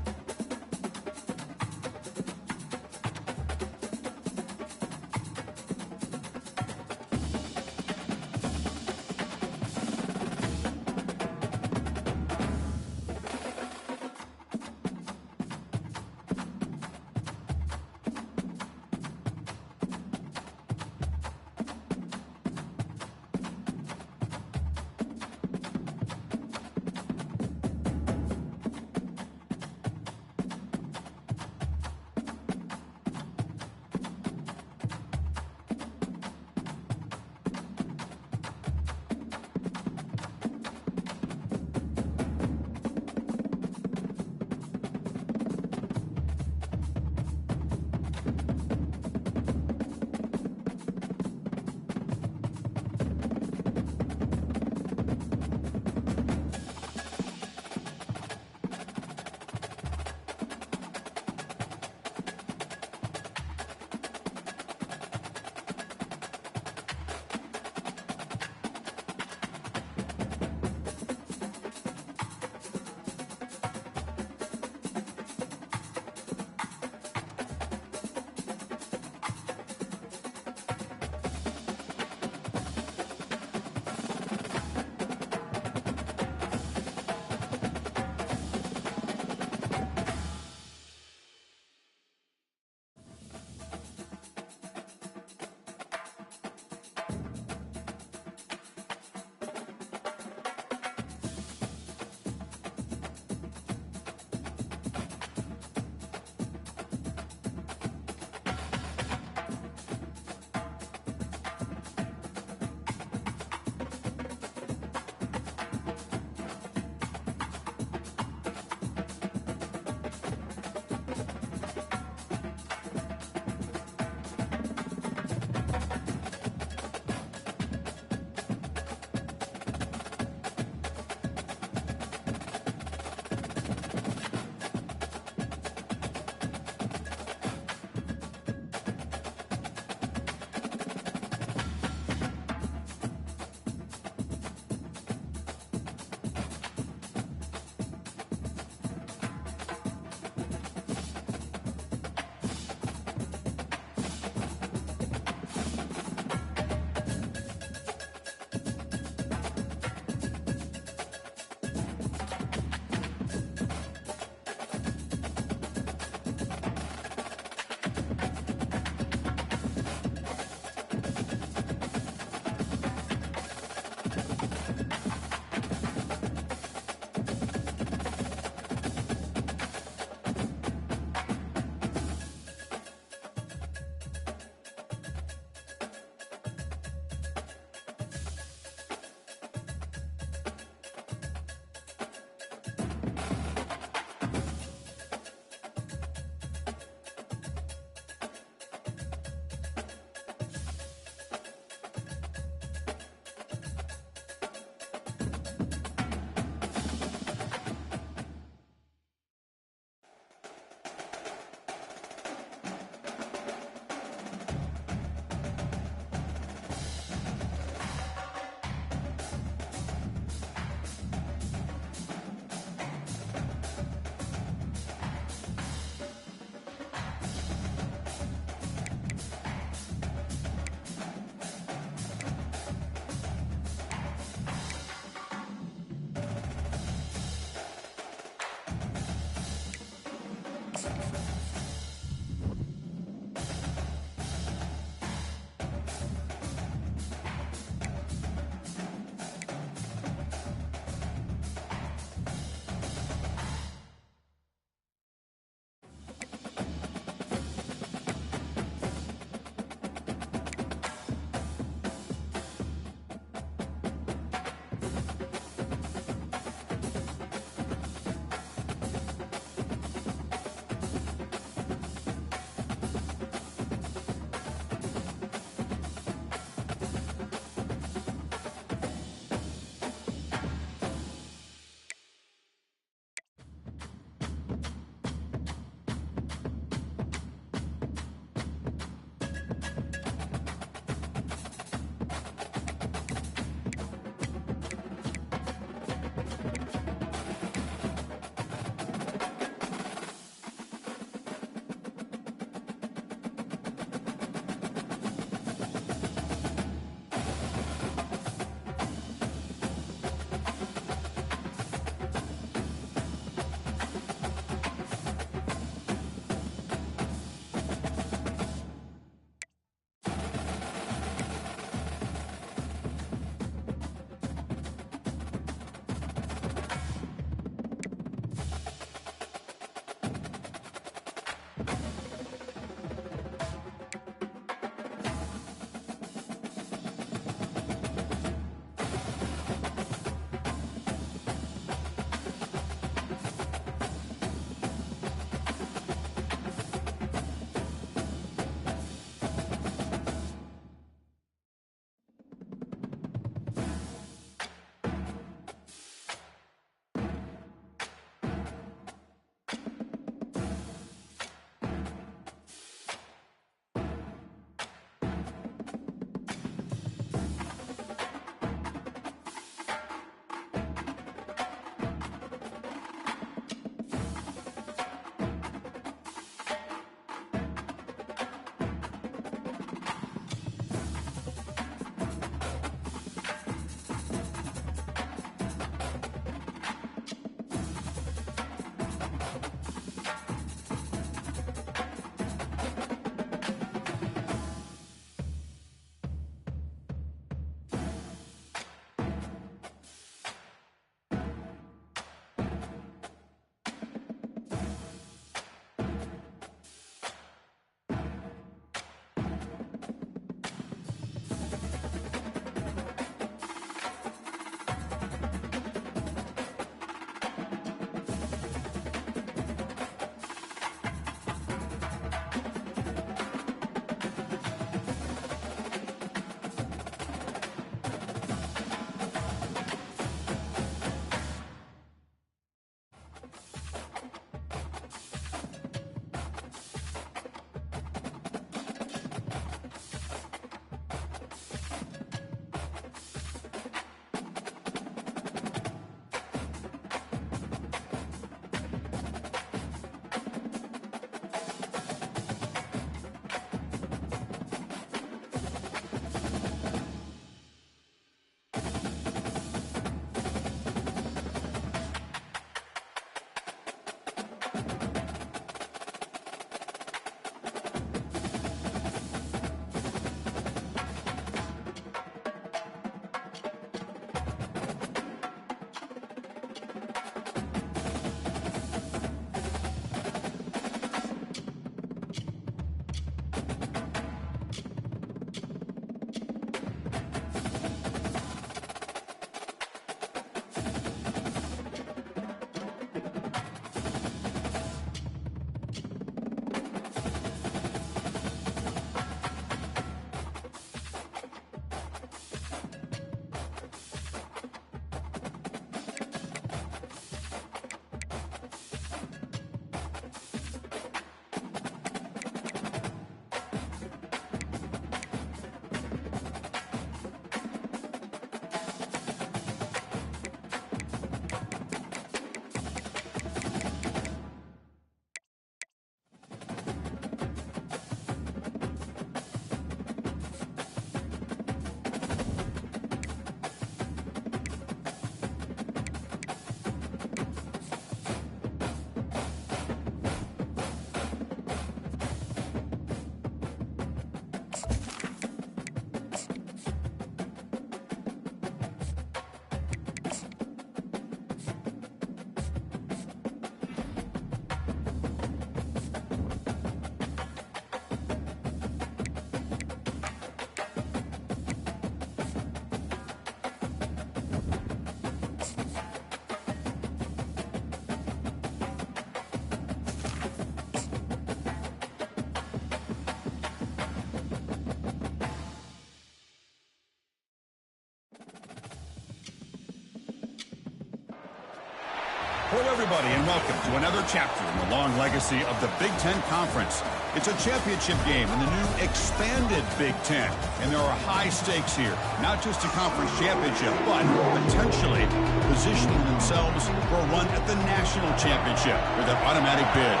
Hello, everybody, and welcome to another chapter in the long legacy of the Big Ten Conference. It's a championship game in the new expanded Big Ten, and there are high stakes here. Not just a conference championship, but potentially positioning themselves for a run at the national championship with an automatic bid.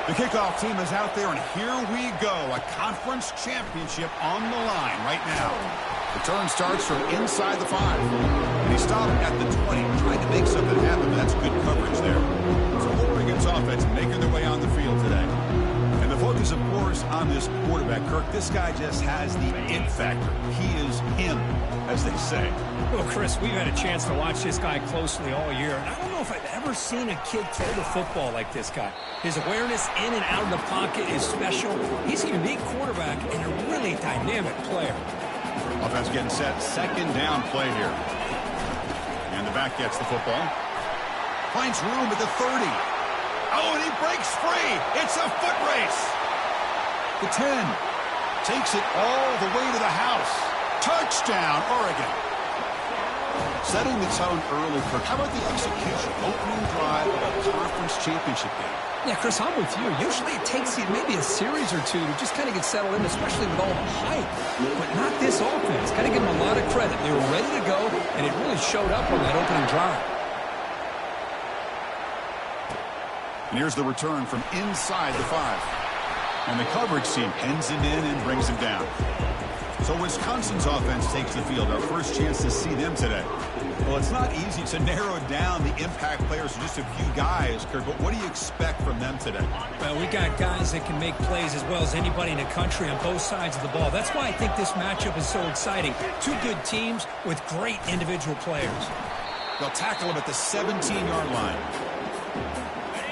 The kickoff team is out there, and here we go. A conference championship on the line right now. The turn starts from inside the 5. And he stopped at the 20, trying to make something happen, but that's good coverage there. So Oregon's offense making their way on the field today. And the focus, of course, on this quarterback, Kirk. This guy just has the it factor. He is him, as they say. Well, Chris, we've had a chance to watch this guy closely all year, and I don't know if I've ever seen a kid throw the football like this guy. His awareness in and out of the pocket is special. He's a unique quarterback and a really dynamic player. Offense getting set. Second down play here. And the back gets the football. Finds room at the 30. Oh, and he breaks free. It's a foot race. The 10. Takes it all the way to the house. Touchdown, Oregon. Setting the tone early, Kirk. How about the execution? Opening drive of a conference championship game. Yeah, Chris, I'm with you. Usually it takes you maybe a series or two to just kind of get settled in, especially with all the hype. But not this offense. Got to give them a lot of credit. They were ready to go, and it really showed up on that opening drive. And here's the return from inside the 5. And the coverage team pens him in and brings him down. So Wisconsin's offense takes the field. Our first chance to see them today. Well, it's not easy to narrow down the impact players to just a few guys, Kirk, but what do you expect from them today? Well, we got guys that can make plays as well as anybody in the country on both sides of the ball. That's why I think this matchup is so exciting. Two good teams with great individual players. They'll tackle him at the 17-yard line.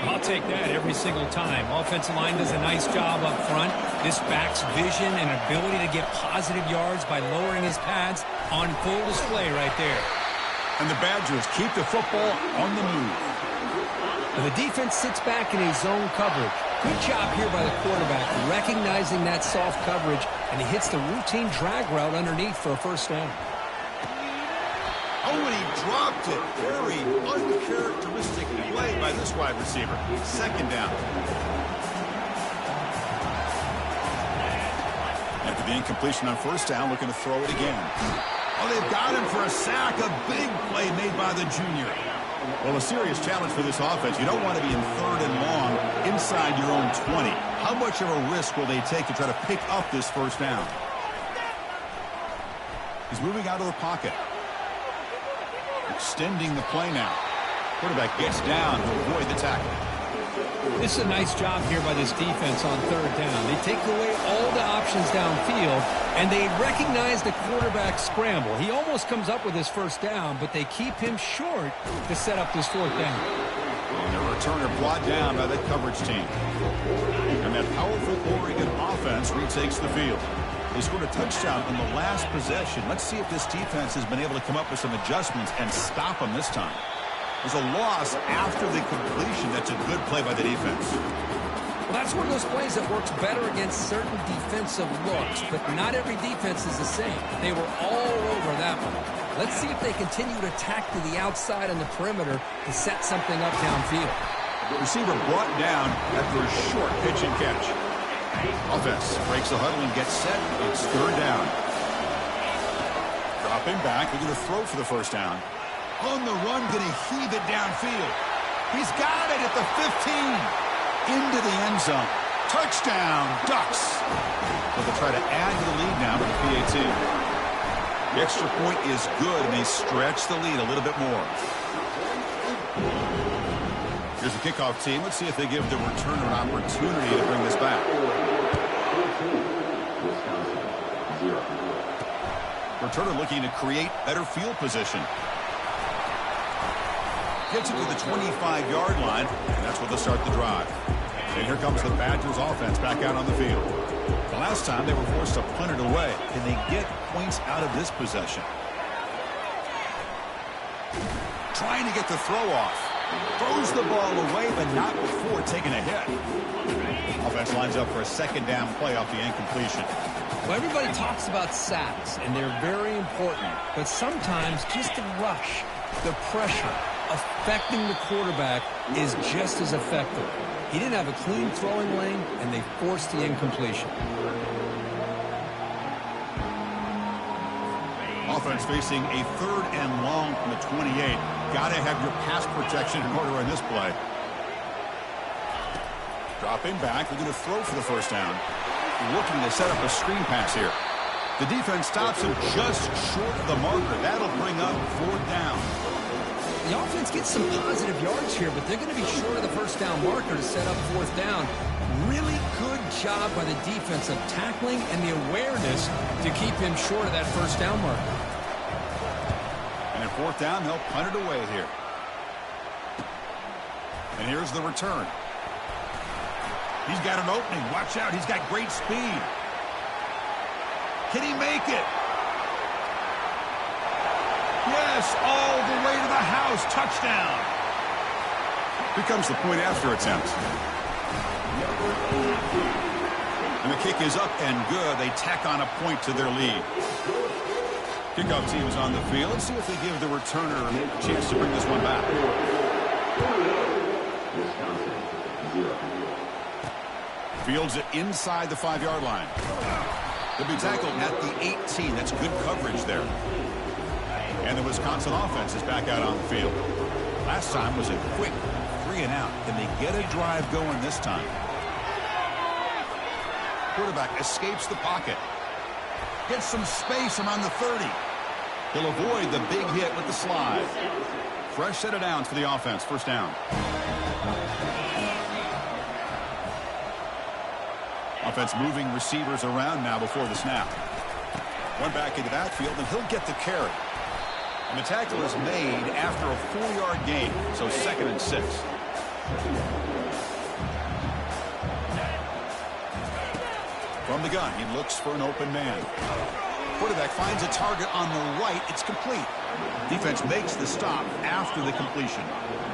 I'll take that every single time. Offensive line does a nice job up front. This back's vision and ability to get positive yards by lowering his pads on full display right there. And the Badgers keep the football on the move. And the defense sits back in a zone coverage. Good job here by the quarterback, recognizing that soft coverage, and he hits the routine drag route underneath for a first down. Oh, and he dropped it. Very uncharacteristic play by this wide receiver. Second down. After the incompletion on first down, looking to throw it again. Oh, they've got him for a sack. A big play made by the junior. Well, a serious challenge for this offense. You don't want to be in third and long inside your own 20. How much of a risk will they take to try to pick up this first down? He's moving out of the pocket. Extending the play now. Quarterback gets down to avoid the tackle. This is a nice job here by this defense on third down. They take away all the options downfield, and they recognize the quarterback scramble. He almost comes up with his first down, but they keep him short to set up this fourth down. And the returner brought down by the coverage team. And that powerful Oregon offense retakes the field. They scored a touchdown on the last possession. Let's see if this defense has been able to come up with some adjustments and stop them this time. There's a loss after the completion. That's a good play by the defense. Well, that's one of those plays that works better against certain defensive looks, but not every defense is the same. They were all over that one. Let's see if they continue to attack to the outside on the perimeter to set something up downfield. The receiver brought down after a short pitch and catch. Offense breaks the huddle and gets set. It's third down. Dropping back. Looking to throw for the first down. On the run, going to heave it downfield. He's got it at the 15. Into the end zone. Touchdown, Ducks. Well, they'll try to add to the lead now with the PAT. The extra point is good, and they stretch the lead a little bit more. Here's the kickoff team. Let's see if they give the returner an opportunity to bring this back. Returner looking to create better field position. Gets it to the 25-yard line, and that's where they'll start the drive. And here comes the Badgers offense back out on the field. The last time they were forced to punt it away. Can they get points out of this possession? Trying to get the throw off. Throws the ball away, but not before taking a hit. Offense lines up for a second down play off the incompletion. Well, everybody talks about sacks, and they're very important. But sometimes just the rush, the pressure, affecting the quarterback is just as effective. He didn't have a clean throwing lane, and they forced the incompletion. Offense facing a 3rd and long from the 28. Got to have your pass protection in order in this play. Dropping back. They're going to throw for the first down. Looking to set up a screen pass here. The defense stops him just short of the marker. That'll bring up 4th down. The offense gets some positive yards here, but they're going to be short of the first down marker to set up 4th down. Really good job by the defense of tackling and the awareness to keep him short of that first down marker. And at 4th down, they'll punt it away here. And here's the return. He's got an opening. Watch out. He's got great speed. Can he make it? Yes, all the way to the house. Touchdown. Here comes the point after attempt. And the kick is up and good. They tack on a point to their lead. Kickoff team is on the field. Let's see if they give the returner a chance to bring this one back. Fields it inside the 5-yard line. They'll be tackled at the 18. That's good coverage there. And the Wisconsin offense is back out on the field. Last time was a quick 3-and-out. Can they get a drive going this time? Quarterback escapes the pocket. Gets some space around the 30. He'll avoid the big hit with the slide. Fresh set of downs for the offense. First down. Offense moving receivers around now before the snap. One back into that field, and he'll get the carry. And the tackle is made after a 4-yard gain, so 2nd and 6. From the gun, he looks for an open man. Quarterback finds a target on the right. It's complete. Defense makes the stop after the completion.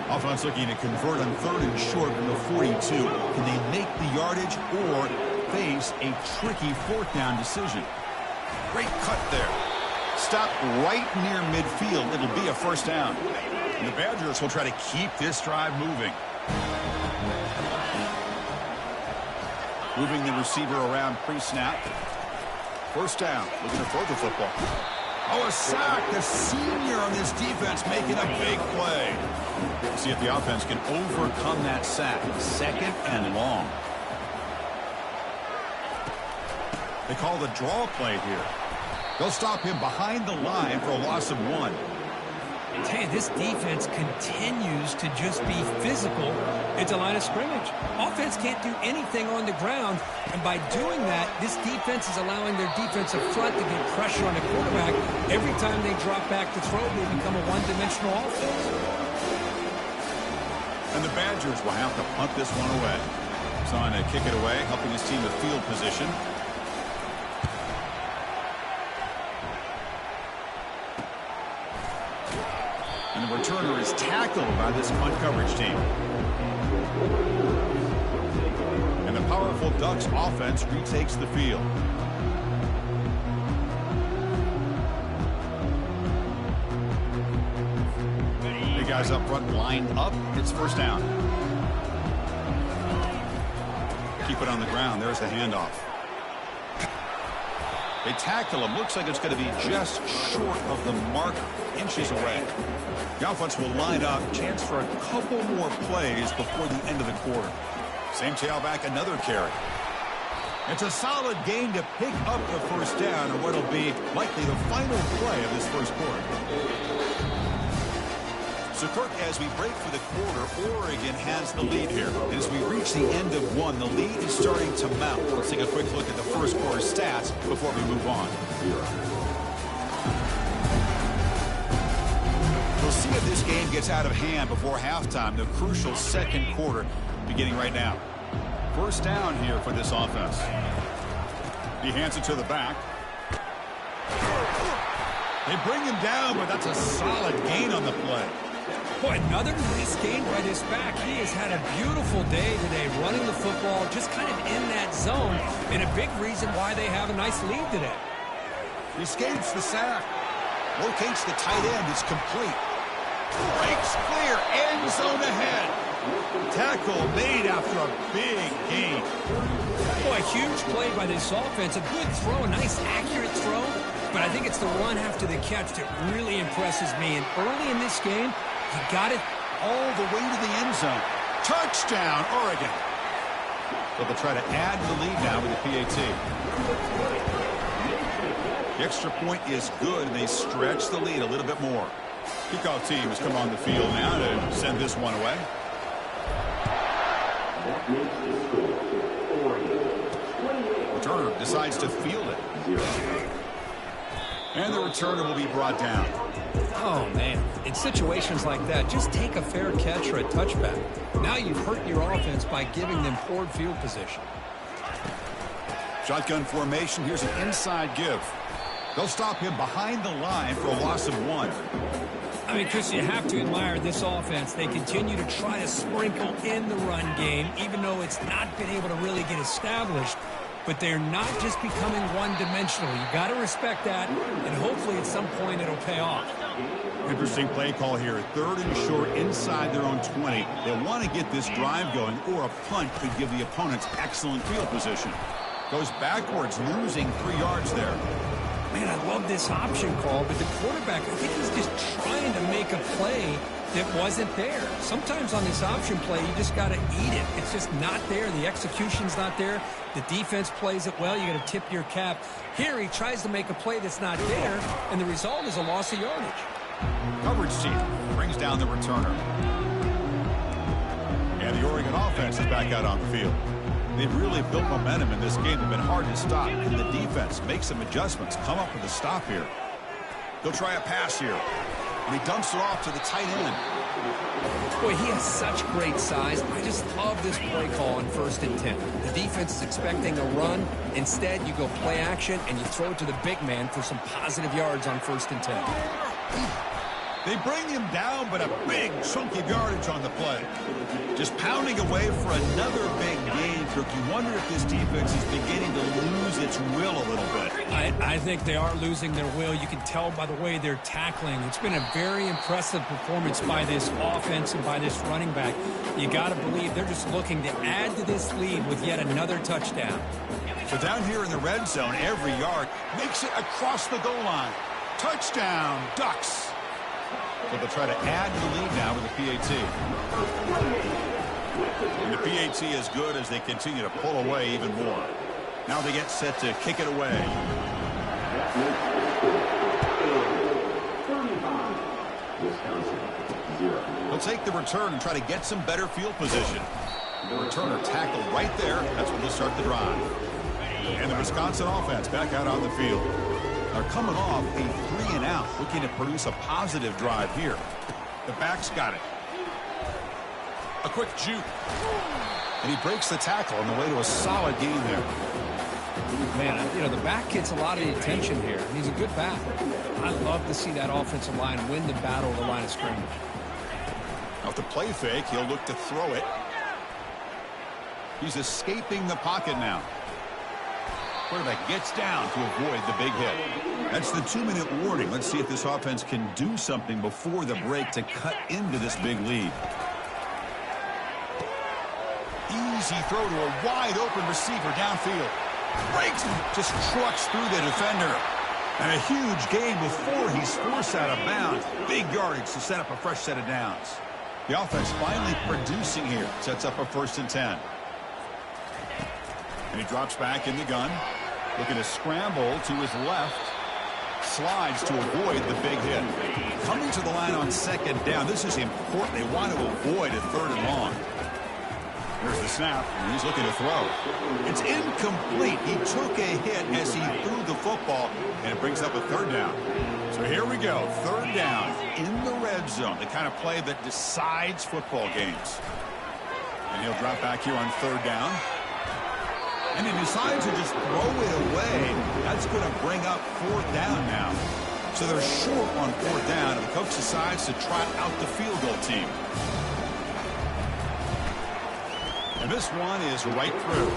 Offense looking to convert on 3rd and short from the 42. Can they make the yardage or face a tricky 4th down decision? Great cut there. Stop right near midfield. It'll be a first down. And the Badgers will try to keep this drive moving. Moving the receiver around pre-snap. First down. Looking to throw the football. Oh, a sack. The senior on this defense making a big play. See if the offense can overcome that sack. 2nd and long. They call the draw play here. They'll stop him behind the line for a loss of 1. I tell you, this defense continues to just be physical at the line of scrimmage. Offense can't do anything on the ground, and by doing that, this defense is allowing their defensive front to get pressure on the quarterback. Every time they drop back to throw, they become a one-dimensional offense. And the Badgers will have to punt this one away. Trying to kick it away, helping his team to field position. And the returner is tackled by this punt coverage team. And the powerful Ducks offense retakes the field. The guys up front lined up. It's first down. Keep it on the ground. There's the handoff. They tackle him. Looks like it's going to be just short of the mark, inches away. The offense will line up. Chance for a couple more plays before the end of the quarter. Same tailback, another carry. It's a solid gain to pick up the first down on what will be likely the final play of this first quarter. So, Kirk, as we break for the quarter, Oregon has the lead here. And as we reach the end of one, the lead is starting to mount. Let's take a quick look at the first quarter stats before we move on. We'll see if this game gets out of hand before halftime. The crucial second quarter beginning right now. First down here for this offense. He hands it to the back. They bring him down, but that's a solid gain on the play. Boy, another nice gain by this back. He has had a beautiful day today running the football, just kind of in that zone, and a big reason why they have a nice lead today. He escapes the sack. Locates the tight end. It's complete. Breaks clear. End zone ahead. Tackle made after a big gain. Boy, a huge play by this offense. A good throw, a nice accurate throw. But I think it's the run after the catch that really impresses me. And early in this game, he got it all the way to the end zone. Touchdown, Oregon. So they'll try to add the lead now with the PAT. The extra point is good, and they stretch the lead a little bit more. Kickoff team has come on the field now to send this one away. Returner decides to field it. And the returner will be brought down. Oh, man. In situations like that, just take a fair catch or a touchback. Now you've hurt your offense by giving them poor field position. Shotgun formation. Here's an inside give. They'll stop him behind the line for a loss of 1. I mean, Chris, you have to admire this offense. They continue to try to sprinkle in the run game, even though it's not been able to really get established. But they're not just becoming one-dimensional. You got to respect that, and hopefully at some point it'll pay off. Interesting play call here. 3rd and short inside their own 20. They want to get this drive going, or a punt could give the opponents excellent field position. Goes backwards, losing 3 yards there. Man, I love this option call, but the quarterback, I think he's just trying to make a play that wasn't there. Sometimes on this option play, you just got to eat it. It's just not there. The execution's not there. The defense plays it well. You got to tip your cap. Here, he tries to make a play that's not there, and the result is a loss of yardage. Coverage team brings down the returner. And the Oregon offense is back out on the field. They've really built momentum in this game. They've been hard to stop. And the defense makes some adjustments, come up with a stop here. They'll try a pass here. And he dumps it off to the tight end. Boy, he has such great size. I just love this play call on 1st and 10. The defense is expecting a run. Instead, you go play action, and you throw it to the big man for some positive yards on 1st and 10. They bring him down, but a big chunk of yardage on the play. Just pounding away for another big gain, Kirk. You wonder if this defense is beginning to lose its will a little bit. I think they are losing their will. You can tell by the way they're tackling. It's been a very impressive performance by this offense and by this running back. You got to believe they're just looking to add to this lead with yet another touchdown. So down here in the red zone, every yard makes it across the goal line. Touchdown, Ducks. So they'll try to add to the lead now with the PAT. And the PAT is good as they continue to pull away even more. Now they get set to kick it away. They'll take the return and try to get some better field position. The returner tackled right there. That's when they'll start the drive. And the Wisconsin offense back out on the field. They're coming off a 3-and-out, looking to produce a positive drive here. The back's got it. A quick juke. And he breaks the tackle on the way to a solid gain there. Man, you know, the back gets a lot of the attention here. He's a good back. I love to see that offensive line win the battle of the line of scrimmage. Off the play fake, he'll look to throw it. He's escaping the pocket now. Quarterback gets down to avoid the big hit. That's the 2-minute warning. Let's see if this offense can do something before the break to cut into this big lead. Easy throw to a wide-open receiver downfield. Breaks, just trucks through the defender. And a huge gain before he's forced out of bounds. Big yardage to set up a fresh set of downs. The offense finally producing here. Sets up a 1st and 10. And he drops back in the gun. Looking to scramble to his left. Slides to avoid the big hit. Coming to the line on 2nd down. This is important. They want to avoid a 3rd and long. There's the snap, and he's looking to throw. It's incomplete. He took a hit as he threw the football, and it brings up a 3rd down. So here we go, 3rd down in the red zone, the kind of play that decides football games. And he'll drop back here on 3rd down. And he decides to just throw it away. That's going to bring up 4th down now. So they're short on 4th down, and the coach decides to trot out the field goal team. And this one is right through.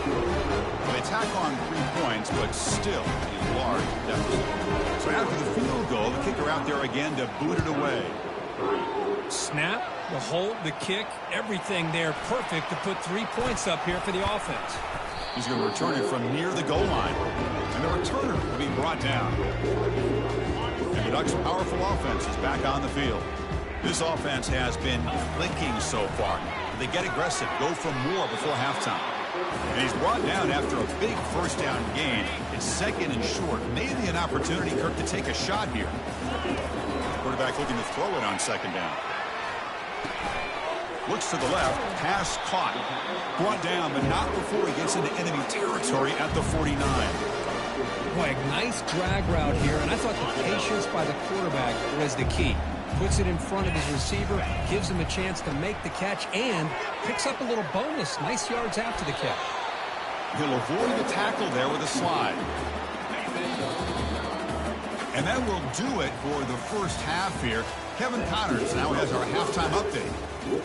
They tack on 3 points, but still a large deficit. So after the field goal, the kicker out there again to boot it away. Snap, the hold, the kick, everything there perfect to put 3 points up here for the offense. He's going to return it from near the goal line. And the returner will be brought down. And the Ducks' powerful offense is back on the field. This offense has been clicking so far. They get aggressive, go for more before halftime. And he's brought down after a big first down gain. It's second and short. Maybe an opportunity, Kirk, to take a shot here. Quarterback looking to throw it on second down. Looks to the left. Pass caught. Brought down, but not before he gets into enemy territory at the 49. Boy, a nice drag route here, and I thought the patience by the quarterback was the key. Puts it in front of his receiver, gives him a chance to make the catch, and picks up a little bonus. Nice yards after the catch. He'll avoid the tackle there with a slide. And that will do it for the first half here. Kevin Connors now has our halftime update.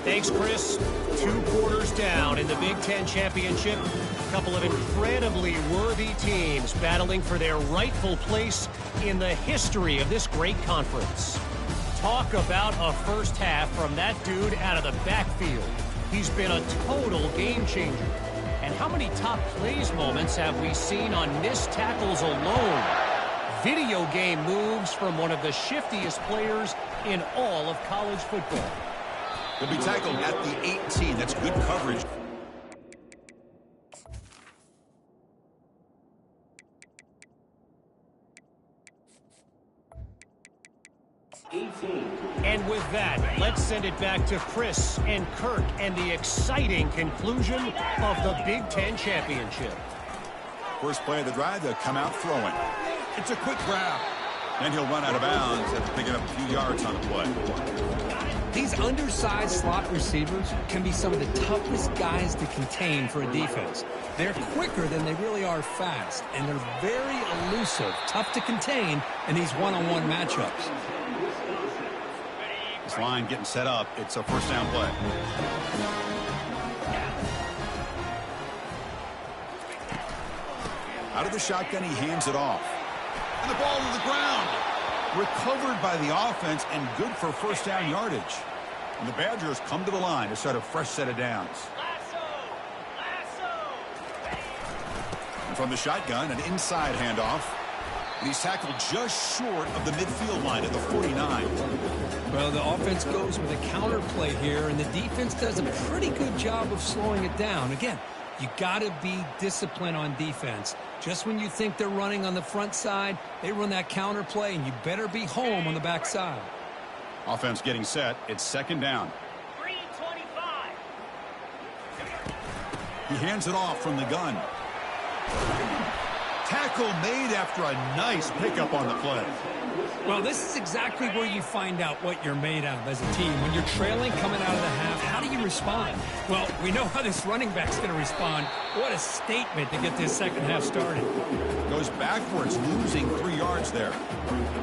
Thanks, Chris. 2 quarters down in the Big Ten Championship. A couple of incredibly worthy teams battling for their rightful place in the history of this great conference. Talk about a first half from that dude out of the backfield. He's been a total game changer. And how many top plays moments have we seen on missed tackles alone? Video game moves from one of the shiftiest players in all of college football. He'll be tackled at the 18. That's good coverage. And with that, let's send it back to Chris and Kirk and the exciting conclusion of the Big Ten Championship. First play of the drive, they'll come out throwing. It's a quick grab. Then he'll run out of bounds after picking up a few yards on the play. These undersized slot receivers can be some of the toughest guys to contain for a defense. They're quicker than they really are fast, and they're very elusive, tough to contain in these one-on-one matchups. This line getting set up. It's a first down play. Out of the shotgun, he hands it off. And the ball to the ground. Recovered by the offense and good for first down yardage. And the Badgers come to the line to start a fresh set of downs. And from the shotgun, an inside handoff. And he's tackled just short of the midfield line at the 49. Well, the offense goes with a counter play here, and the defense does a pretty good job of slowing it down. Again, you got to be disciplined on defense. Just when you think they're running on the front side, they run that counter play, and you better be home on the back side. Offense getting set. It's second down. 3:25. He hands it off from the gun. Tackle made after a nice pickup on the play. Well, this is exactly where you find out what you're made of as a team. When you're trailing coming out of the half, how do you respond? Well, we know how this running back's going to respond. What a statement to get this second half started. Goes backwards, losing 3 yards there.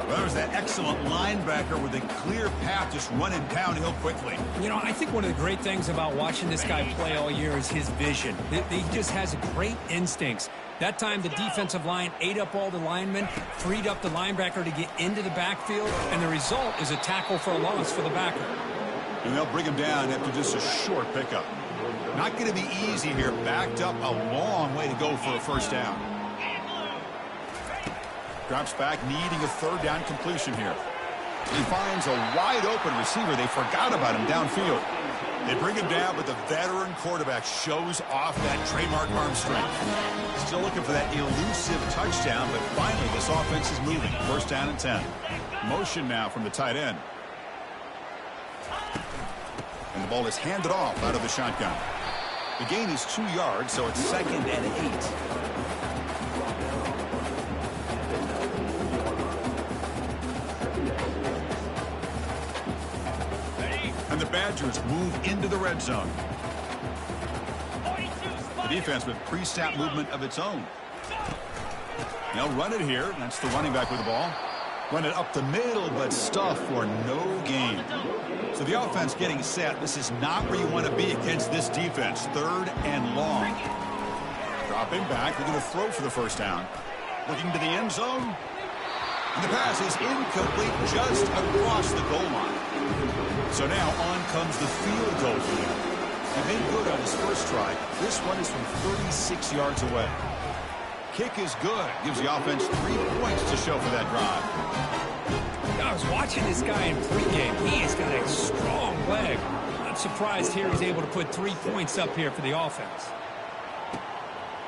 Well, there's that excellent linebacker with a clear path just running downhill quickly. You know, I think one of the great things about watching this guy play all year is his vision. He just has great instincts. That time, the defensive line ate up all the linemen, freed up the linebacker to get into the backfield, and the result is a tackle for a loss for the backer. And they'll bring him down after just a short pickup. Not going to be easy here. Backed up a long way to go for a first down. Drops back, needing a third down completion here. He finds a wide-open receiver. They forgot about him downfield. They bring him down, but the veteran quarterback shows off that trademark arm strength. Still looking for that elusive touchdown, but finally this offense is moving. First down and 10. Motion now from the tight end. And the ball is handed off out of the shotgun. The gain is 2 yards, so it's second and 8. And the Badgers move into the red zone. The defense with pre-snap movement of its own. They'll run it here. That's the running back with the ball. Run it up the middle, but stuff for no gain. So the offense getting set. This is not where you want to be against this defense. Third and long. Dropping back. They're going to throw for the first down. Looking to the end zone. And the pass is incomplete just across the goal line. So now on comes the field goal field. He made good on his first try. This one is from 36 yards away. Kick is good. Gives the offense 3 points to show for that drive. I was watching this guy in pregame. He has got a strong leg. I'm surprised here he's able to put 3 points up here for the offense.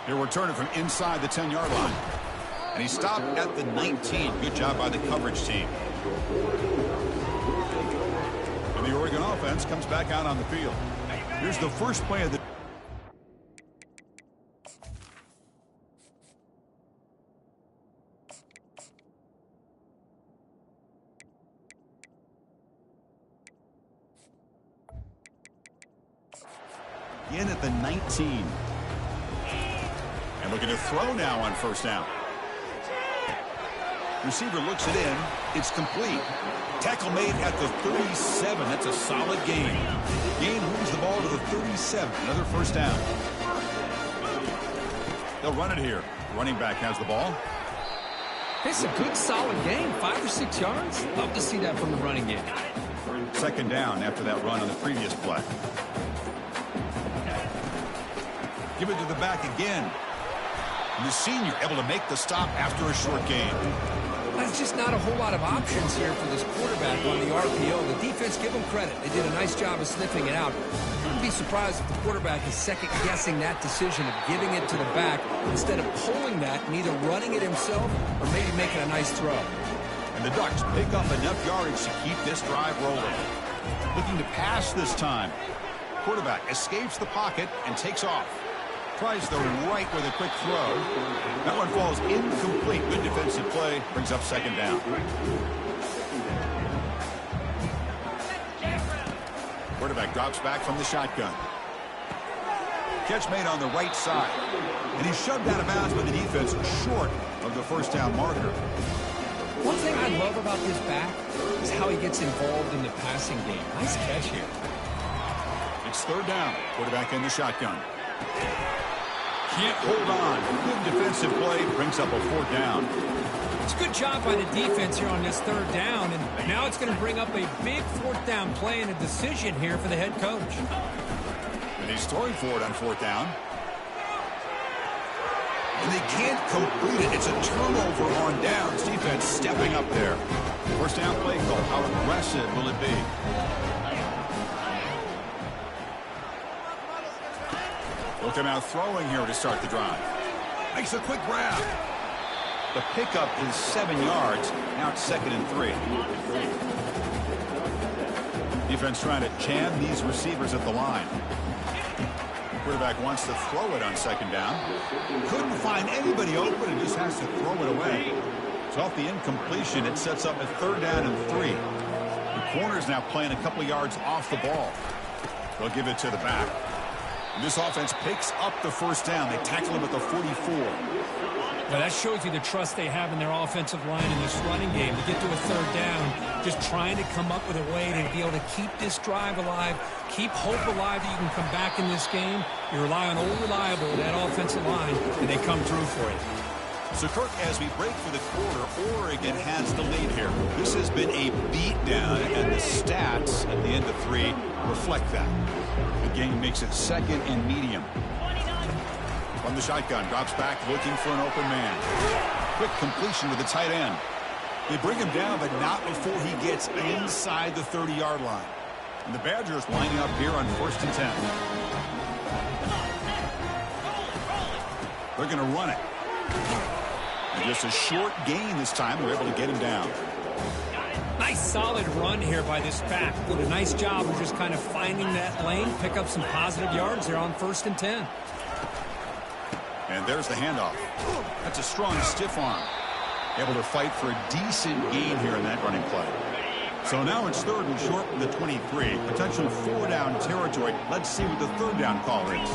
He'll return it from inside the 10-yard line. And he stopped at the 19. Good job by the coverage team. And the Oregon offense comes back out on the field. Here's the first play of the in at the 19. And looking to throw now on first down. Receiver looks it in. It's complete. Tackle made at the 37. That's a solid gain. Gain moves the ball to the 37. Another first down. They'll run it here. Running back has the ball. It's a good, solid gain. 5 or 6 yards. Love to see that from the running game. Second down after that run on the previous play. Give it to the back again. And the senior able to make the stop after a short gain. There's just not a whole lot of options here for this quarterback on the RPO. The defense, give them credit. They did a nice job of sniffing it out. I wouldn't be surprised if the quarterback is second-guessing that decision of giving it to the back instead of pulling that and either running it himself or maybe making a nice throw. And the Ducks pick up enough yardage to keep this drive rolling. Looking to pass this time. Quarterback escapes the pocket and takes off. Tries the right with a quick throw. That one falls incomplete. Good defensive play. Brings up second down. Quarterback drops back from the shotgun. Catch made on the right side. And he's shoved out of bounds by the defense short of the first down marker. One thing I love about this back is how he gets involved in the passing game. Nice catch here. It's third down. Quarterback in the shotgun. Can't hold on. Good defensive play. Brings up a fourth down. It's a good job by the defense here on this third down. And now it's going to bring up a big fourth down play and a decision here for the head coach. And he's throwing for it on fourth down. And they can't complete it. It's a turnover on downs. Defense stepping up there. First down play call. How aggressive will it be? He'll come out throwing here to start the drive. Makes a quick grab. The pickup is 7 yards. Now it's 2nd and 3. Defense trying to jam these receivers at the line. Quarterback wants to throw it on second down. Couldn't find anybody open and just has to throw it away. So off the incompletion, it sets up a third down and 3. The corner's now playing a couple yards off the ball. They'll give it to the back. And this offense picks up the first down. They tackle him at the 44. Well, that shows you the trust they have in their offensive line in this running game to get to a third down. Just trying to come up with a way to be able to keep this drive alive, keep hope alive that you can come back in this game. You rely on old reliable, that offensive line, and they come through for you. So, Kirk, as we break for the quarter, Oregon has the lead here. This has been a beatdown, and the stats at the end of 3 reflect that. The game makes it 2nd and medium. From the shotgun, drops back looking for an open man. Quick completion with the tight end. They bring him down, but not before he gets inside the 30-yard line. And the Badgers lining up here on 1st and 10. They're going to run it. And just a short gain this time. They're able to get him down. Nice solid run here by this back. Did a nice job of just kind of finding that lane, pick up some positive yards there on 1st and 10. And there's the handoff. That's a strong stiff arm. Able to fight for a decent gain here in that running play. So now it's 3rd and short from the 23. Potential 4-down territory. Let's see what the 3rd down call is.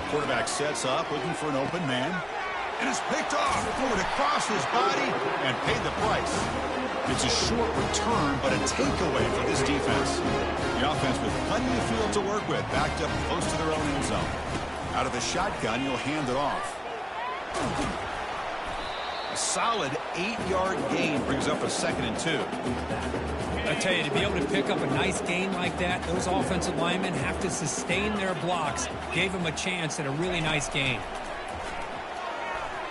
Quarterback sets up, looking for an open man. And it's picked off. Threw it across his body and paid the price. It's a short return, but a takeaway for this defense. The offense with plenty of field to work with, backed up close to their own end zone. Out of the shotgun, he'll hand it off. A solid 8-yard gain brings up a 2nd and 2. I tell you, to be able to pick up a nice gain like that, those offensive linemen have to sustain their blocks. Gave them a chance at a really nice gain.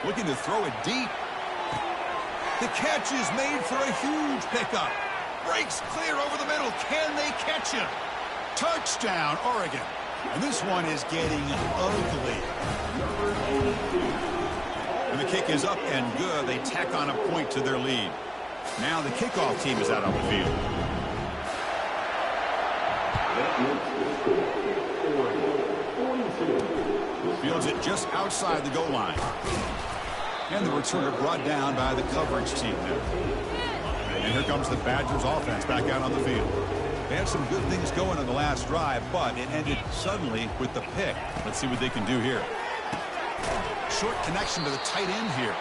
Looking to throw it deep. The catch is made for a huge pickup. Breaks clear over the middle. Can they catch him? Touchdown, Oregon. And this one is getting ugly. And the kick is up and good. They tack on a point to their lead. Now the kickoff team is out on the field. Fields it just outside the goal line. And the returner brought down by the coverage team there. And here comes the Badgers offense back out on the field. They had some good things going on the last drive, but it ended suddenly with the pick. Let's see what they can do here. Short connection to the tight end here.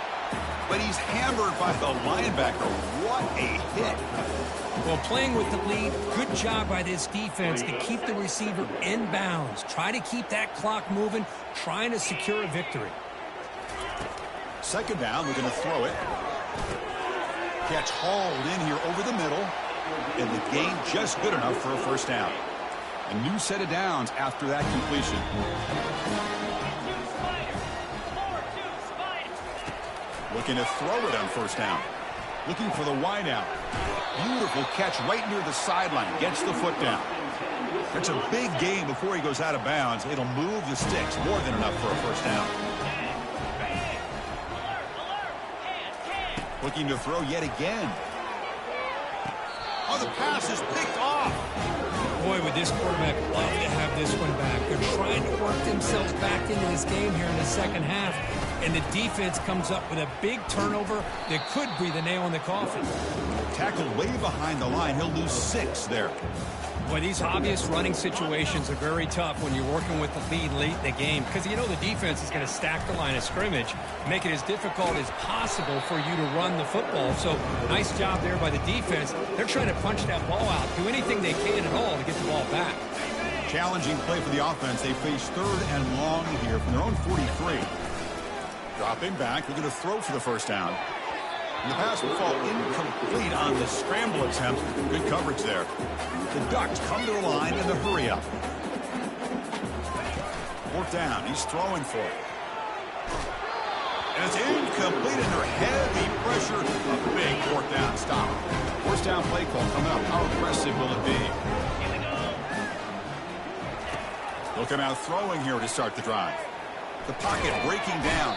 But he's hammered by the linebacker. What a hit. Well, playing with the lead, good job by this defense to keep the receiver in bounds. Try to keep that clock moving, trying to secure a victory. 2nd down, we're going to throw it. Catch hauled in here over the middle. And the gain just good enough for a 1st down. A new set of downs after that completion. Looking to throw it on 1st down. Looking for the wide out. Beautiful catch right near the sideline. Gets the foot down. That's a big gain before he goes out of bounds. It'll move the sticks more than enough for a 1st down. Looking to throw yet again. Oh, the pass is picked off. Boy, would this quarterback love to have this one back. They're trying to work themselves back into this game here in the 2nd half. And the defense comes up with a big turnover that could be the nail in the coffin. Tackled way behind the line. He'll lose 6 there. Boy, these obvious running situations are very tough when you're working with the lead late in the game, because you know the defense is going to stack the line of scrimmage, make it as difficult as possible for you to run the football. So nice job there by the defense. They're trying to punch that ball out, do anything they can at all to get the ball back. Challenging play for the offense. They face 3rd and long here from their own 43. Dropping back, they're going to throw for the 1st down. And the pass will fall incomplete on the scramble attempt. Good coverage there. The Ducks come to the line in the hurry up. 4th down. He's throwing for it. And it's incomplete under heavy pressure. A big 4th down stop. 1st down play call coming up. How aggressive will it be? Looking out throwing here to start the drive. The pocket breaking down.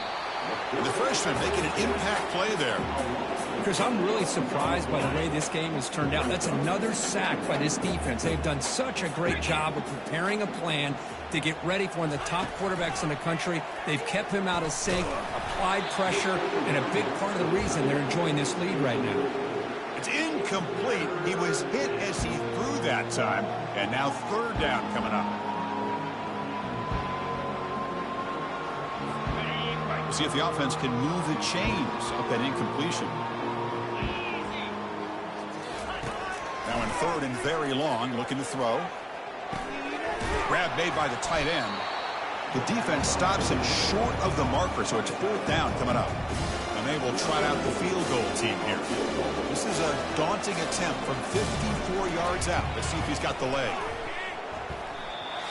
And the freshman making an impact play there. Chris, I'm really surprised by the way this game has turned out. That's another sack by this defense. They've done such a great job of preparing a plan to get ready for one of the top quarterbacks in the country. They've kept him out of sync, applied pressure, and a big part of the reason they're enjoying this lead right now. It's incomplete. He was hit as he threw that time. And now 3rd down coming up. We'll see if the offense can move the chains of that incompletion. Now in 3rd and very long, looking to throw. Grab made by the tight end. The defense stops him short of the marker, so it's 4th down coming up. And they will trot out the field goal team here. This is a daunting attempt from 54 yards out. Let's see if he's got the leg.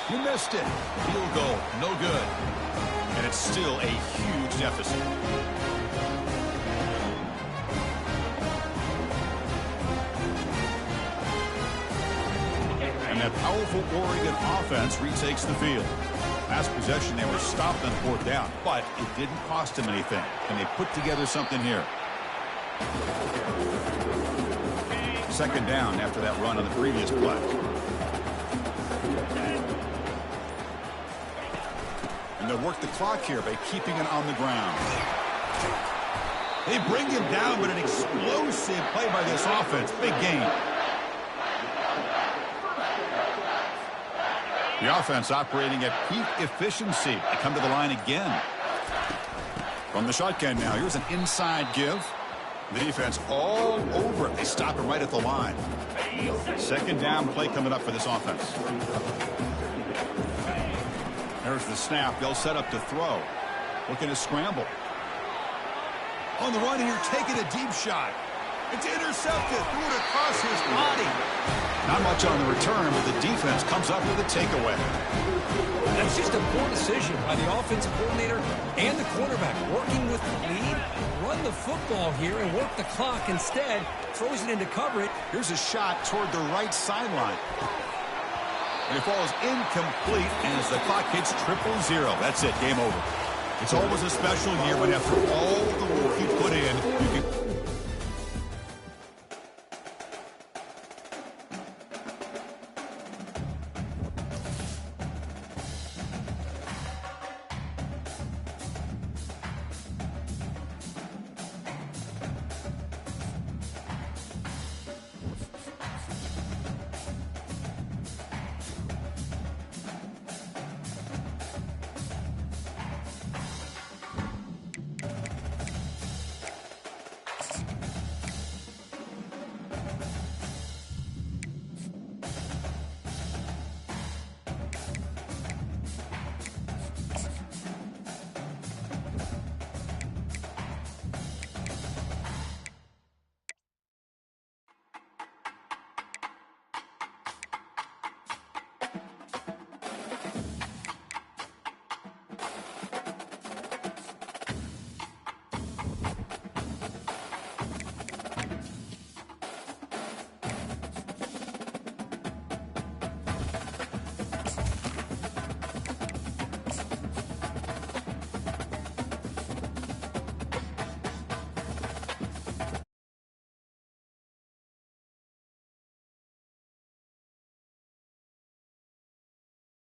You missed it. Field goal, no good. And it's still a huge deficit. And that powerful Oregon offense retakes the field. Last possession, they were stopped on 4th down, but it didn't cost them anything. And they put together something here. 2nd down after that run on the previous play. And they'll work the clock here by keeping it on the ground. They bring him down, but an explosive play by this offense. Big gain. The offense operating at peak efficiency. They come to the line again. From the shotgun now, here's an inside give. The defense all over it. They stop him right at the line. 2nd down play coming up for this offense. There's the snap. They'll set up to throw. Looking to scramble. On the run here, taking a deep shot. It's intercepted. Threw it across his body. Not much on the return, but the defense comes up with a takeaway. That's just a poor decision by the offensive coordinator and the quarterback. Working with the lead, run the football here and work the clock instead. Throws it into coverage. Here's a shot toward the right sideline. And it falls incomplete as the clock hits 0-0. That's it, game over. It's always a special year when after all the work you put in, you can